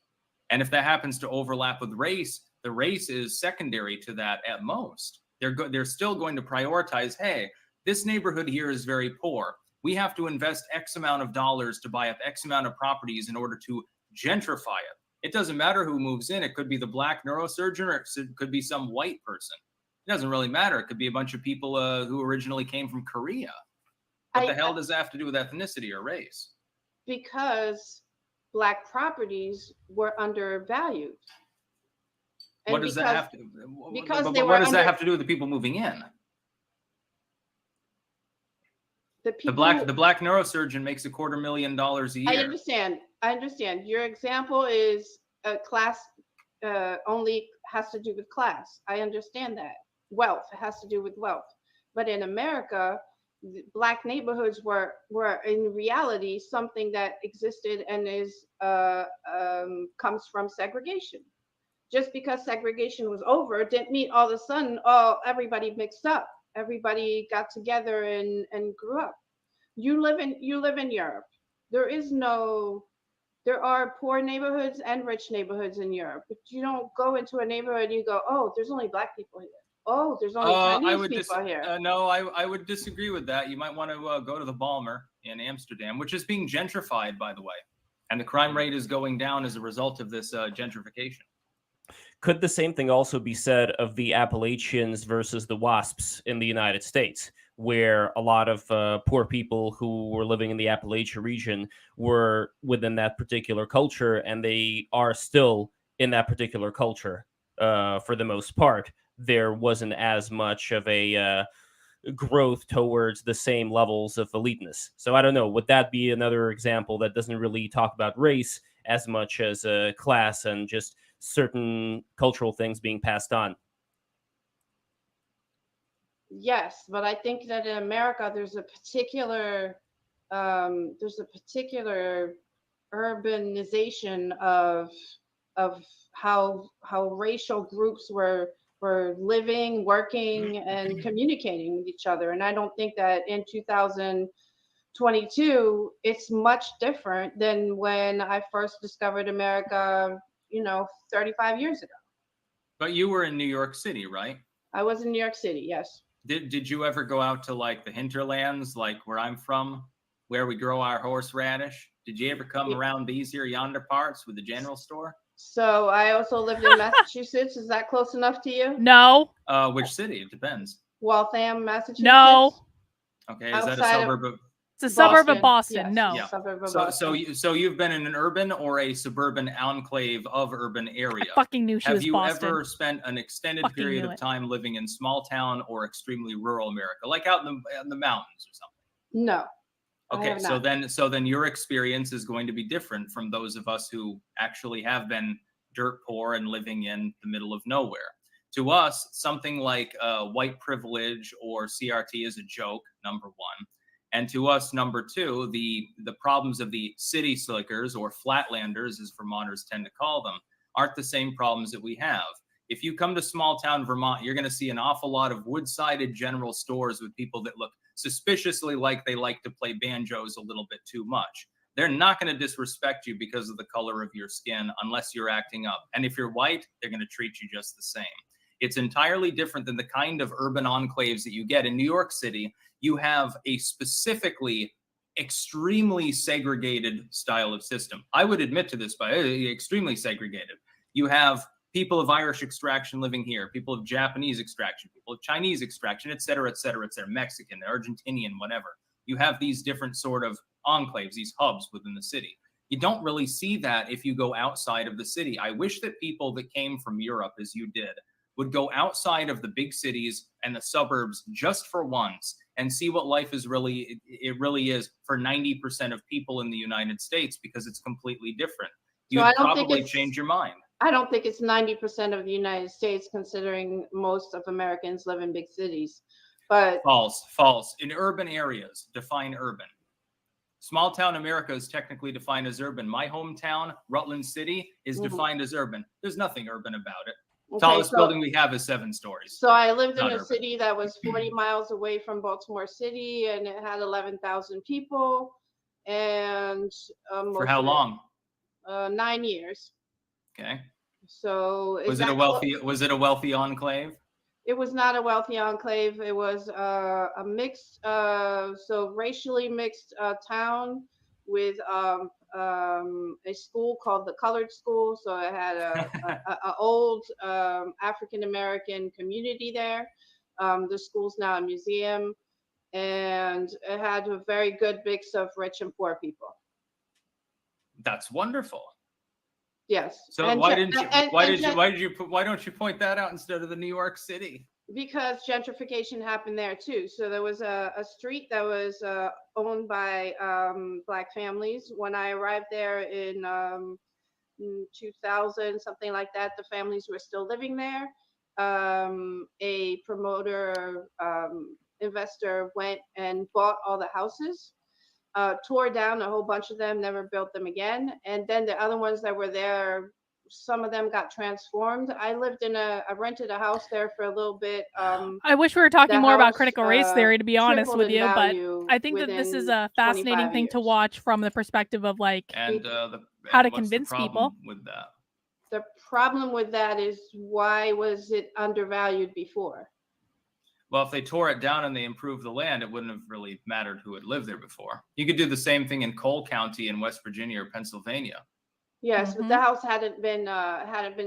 And if that happens to overlap with race, the race is secondary to that at most. They're still going to prioritize, hey, this neighborhood here is very poor. We have to invest X amount of dollars to buy up X amount of properties in order to gentrify it. It doesn't matter who moves in. It could be the black neurosurgeon, or it could be some white person. It doesn't really matter. It could be a bunch of people who originally came from Korea. What the hell does that have to do with ethnicity or race? Because black properties were undervalued. What does that have to? Because what does that have to do with the people moving in? The black neurosurgeon makes $250,000 a year. I understand. Your example is a class, only has to do with class. I understand that. Wealth, it has to do with wealth. But in America, black neighborhoods were in reality something that existed and is comes from segregation. Just because segregation was over didn't mean all of a sudden everybody mixed up. Everybody got together and grew up. You live in Europe. There are poor neighborhoods and rich neighborhoods in Europe, but you don't go into a neighborhood and you go, oh, there's only black people here. Oh, there's only Chinese people here. No, I would disagree with that. You might want to go to the Balmer in Amsterdam, which is being gentrified, by the way. And the crime rate is going down as a result of this gentrification. Could the same thing also be said of the Appalachians versus the WASPs in the United States, where a lot of poor people who were living in the Appalachia region were within that particular culture, and they are still in that particular culture for the most part? There wasn't as much of a growth towards the same levels of eliteness. So I don't know, would that be another example that doesn't really talk about race as much as class and just certain cultural things being passed on? Yes, but I think that in America there's a particular urbanization of how racial groups were living, working, and communicating with each other. And I don't think that in 2022 it's much different than when I first discovered America, 35 years ago. But you were in New York City, right? I was in New York City, yes. Did you ever go out to like the hinterlands, like where I'm from, where we grow our horseradish? Did you ever come around these here yonder parts with the general store? So I also lived in Massachusetts. Is that close enough to you? No. Which city? It depends. Waltham, Massachusetts. No. Okay, is that a suburb of? It's a suburb of Boston. Yes, no. yeah. Suburb of Boston. So you've been in an urban or a suburban enclave of urban area. I fucking knew she was Boston. Have you ever spent an extended period of time living in small town or extremely rural America, like out in the mountains or something? No. Okay, so then your experience is going to be different from those of us who actually have been dirt poor and living in the middle of nowhere. To us, something like white privilege or CRT is a joke, number one. And to us, number two, the problems of the city slickers, or flatlanders, as Vermonters tend to call them, aren't the same problems that we have. If you come to small town Vermont, you're going to see an awful lot of wood-sided general stores with people that look suspiciously like they like to play banjos a little bit too much. They're not going to disrespect you because of the color of your skin unless you're acting up. And if you're white, they're going to treat you just the same. It's entirely different than the kind of urban enclaves that you get in New York City. You have a specifically extremely segregated style of system. I would admit to this, but extremely segregated. You have people of Irish extraction living here, people of Japanese extraction, people of Chinese extraction, et cetera, et cetera, et cetera, Mexican, Argentinian, whatever. You have these different sort of enclaves, these hubs within the city. You don't really see that if you go outside of the city. I wish that people that came from Europe, as you did, would go outside of the big cities and the suburbs just for once and see what life is really is for 90% of people in the United States, because it's completely different. You'd probably change your mind. I don't think it's 90% of the United States, considering most of Americans live in big cities. But false. In urban areas, define urban. Small town America is technically defined as urban. My hometown, Rutland City, is defined as urban. There's nothing urban about it. Okay, tallest building we have is 7 stories. So I lived in a city that was 40 miles away from Baltimore City, and it had 11,000 people. And for how long? 9 years. Okay. So was it a wealthy enclave? It was not a wealthy enclave. It was a mixed, so racially mixed town with a school called the Colored School. So it had a old African American community there. The school's now a museum, and it had a very good mix of rich and poor people. That's wonderful. Yes. So why don't you point that out instead of the New York City? Because gentrification happened there too. So there was a street that was owned by Black families. When I arrived there in 2000, something like that, the families were still living there. A promoter, investor went and bought all the houses, tore down a whole bunch of them, never built them again. And then the other ones that were there, some of them got transformed. I rented a house there for a little bit. I wish we were talking more about critical race theory, to be honest with you, but I think that this is a fascinating thing to watch from the perspective of how to convince people. With that? The problem with that is, why was it undervalued before? Well, if they tore it down and they improved the land, it wouldn't have really mattered who had lived there before. You could do the same thing in Cole County in West Virginia or Pennsylvania. Yes, but the house hadn't been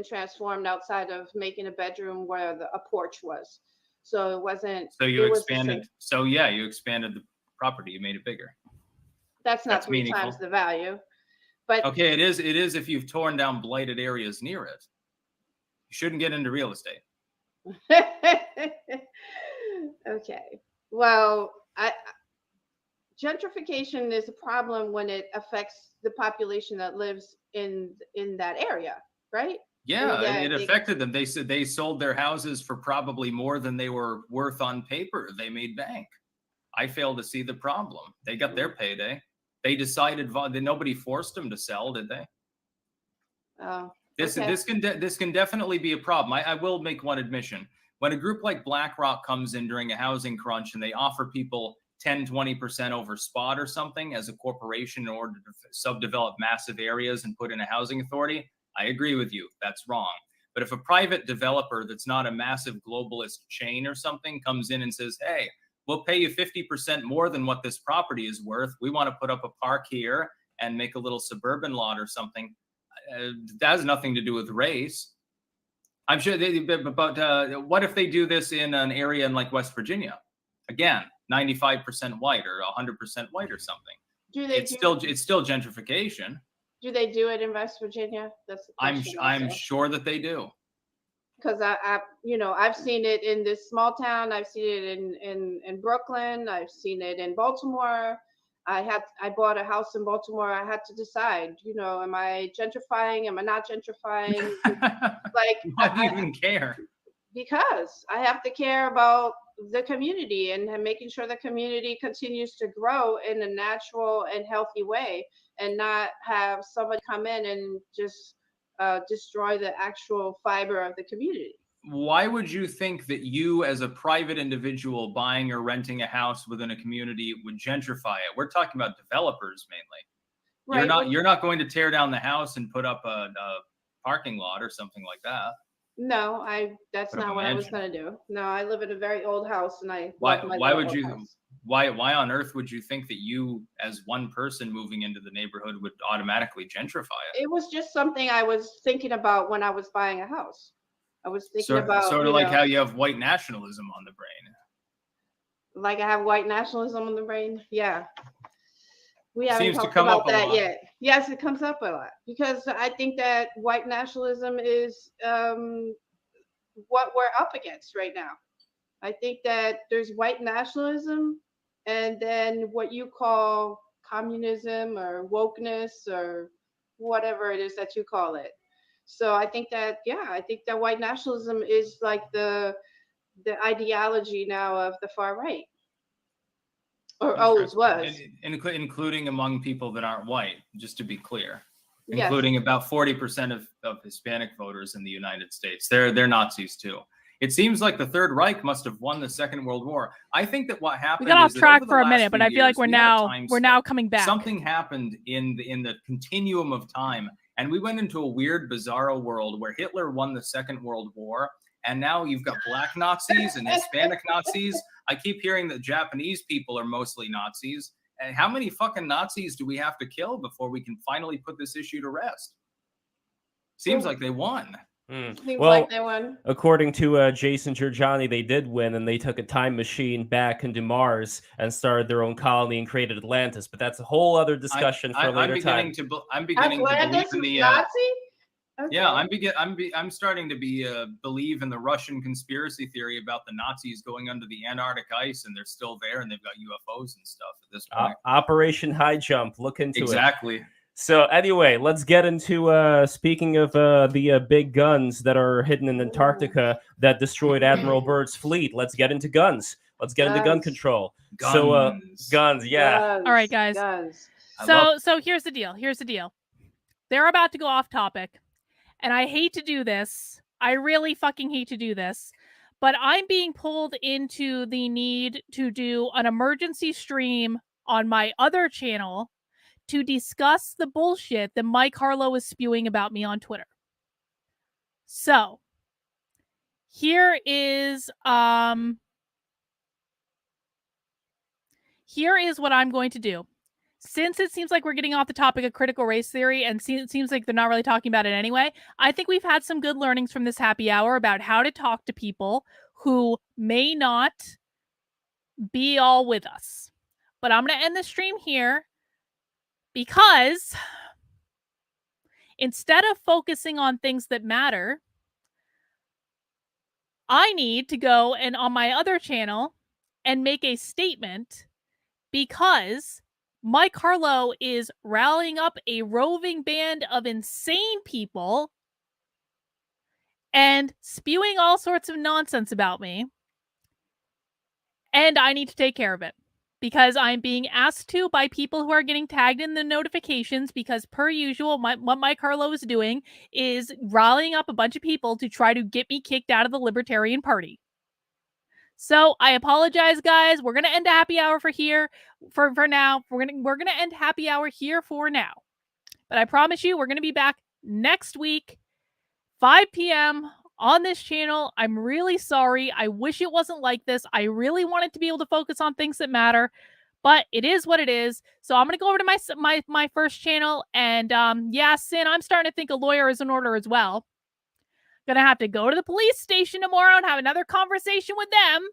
transformed outside of making a bedroom where a porch was. So it wasn't. So you expanded. So yeah, you expanded the property. You made it bigger. That's not 3 times the value. But okay, it is if you've torn down blighted areas near it. You shouldn't get into real estate. Okay. Well, gentrification is a problem when it affects the population that lives in that area, right? Yeah, it affected them. They said they sold their houses for probably more than they were worth on paper. They made bank. I fail to see the problem. They got their payday. They decided that nobody forced them to sell, did they? Oh. This can definitely be a problem. I will make one admission. When a group like BlackRock comes in during a housing crunch and they offer people 10-20% over spot or something as a corporation in order to subdevelop massive areas and put in a housing authority, I agree with you. That's wrong. But if a private developer that's not a massive globalist chain or something comes in and says, hey, we'll pay you 50% more than what this property is worth. We want to put up a park here and make a little suburban lot or something. That has nothing to do with race. I'm sure but what if they do this in an area in like West Virginia? Again, 95% white or 100% white or something. It's still gentrification. Do they do it in West Virginia? That's I'm sure that they do. Because I've seen it in this small town. I've seen it in Brooklyn. I've seen it in Baltimore. I bought a house in Baltimore. I had to decide, am I gentrifying? Am I not gentrifying? Why do you even care? Because I have to care about the community and making sure the community continues to grow in a natural and healthy way, and not have somebody come in and just destroy the actual fiber of the community. Why would you think that you, as a private individual buying or renting a house within a community, would gentrify it? We're talking about developers mainly. Right. You're not going to tear down the house and put up a parking lot or something like that. No, that's Put up not a what I was mansion. going to do. No, I live in a very old house, and I Why love my why little would old you house. why on earth would you think that you, as one person moving into the neighborhood, would automatically gentrify it? It was just something I was thinking about when I was buying a house. I was thinking about, Sort you of like know, how you have white nationalism on the brain. like I have white nationalism in the brain. Yeah. We haven't Seems to talked come up about a that lot. yet. Yes, it comes up a lot because I think that white nationalism is what we're up against right now. I think that there's white nationalism, and then what you call communism or wokeness or whatever it is that you call it. So I think that, yeah, I think that white nationalism is like the ideology now of the far right, or always was. Including among people that aren't white, just to be clear. Yes. Including about 40% of Hispanic voters in the United States. They're Nazis too. It seems like the Third Reich must have won the Second World War. I think that what happened We got off is that track over the for a last minute, but few I feel like years, we had a time we're slip. now coming back. Something happened in the continuum of time, and we went into a weird, bizarro world where Hitler won the Second World War, and now you've got black Nazis and Hispanic Nazis. I keep hearing that Japanese people are mostly Nazis. And how many fucking Nazis do we have to kill before we can finally put this issue to rest? Seems like they won. Seems Well, like they won. according to Jason Giorgiani, they did win, and they took a time machine back into Mars and started their own colony and created Atlantis. But that's a whole other discussion for a later time. I'm beginning to believe Atlantis in was the. Nazi? Okay. Yeah, I'm starting to believe in the Russian conspiracy theory about the Nazis going under the Antarctic ice, and they're still there, and they've got UFOs and stuff at this point. Operation High Jump. Look into it. Exactly. So anyway, let's get into speaking of the big guns that are hidden in Antarctica that destroyed Admiral Byrd's fleet. Let's get into guns. Let's get into gun Guns. control. Guns. So guns, yeah. Guns, All right, guys. guns. So here's the deal. They're about to go off topic, and I hate to do this. I really fucking hate to do this, but I'm being pulled into the need to do an emergency stream on my other channel to discuss the bullshit that Mike Harlow is spewing about me on Twitter. So here is what I'm going to do. Since it seems like we're getting off the topic of critical race theory, and it seems like they're not really talking about it anyway, I think we've had some good learnings from this happy hour about how to talk to people who may not be all with us. But I'm going to end the stream here because instead of focusing on things that matter, I need to go and on my other channel and make a statement because Mike Harlow is rallying up a roving band of insane people and spewing all sorts of nonsense about me. And I need to take care of it because I'm being asked to by people who are getting tagged in the notifications because, per usual, what Mike Harlow is doing is rallying up a bunch of people to try to get me kicked out of the Libertarian Party. So I apologize, guys. We're gonna end a happy hour for now. We're gonna end happy hour here for now. But I promise you, we're gonna be back next week, 5 p.m. on this channel. I'm really sorry. I wish it wasn't like this. I really wanted to be able to focus on things that matter, but it is what it is. So I'm gonna go over to my first channel, and yeah, Sin, I'm starting to think a lawyer is in order as well. Gonna have to go to the police station tomorrow and have another conversation with them.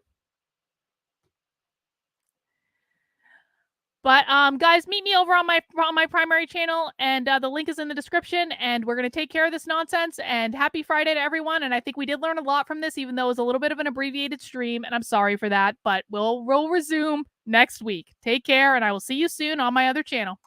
But guys, meet me over on my primary channel, and the link is in the description. And we're gonna take care of this nonsense. And happy Friday to everyone. And I think we did learn a lot from this, even though it was a little bit of an abbreviated stream. And I'm sorry for that, but we'll resume next week. Take care, and I will see you soon on my other channel.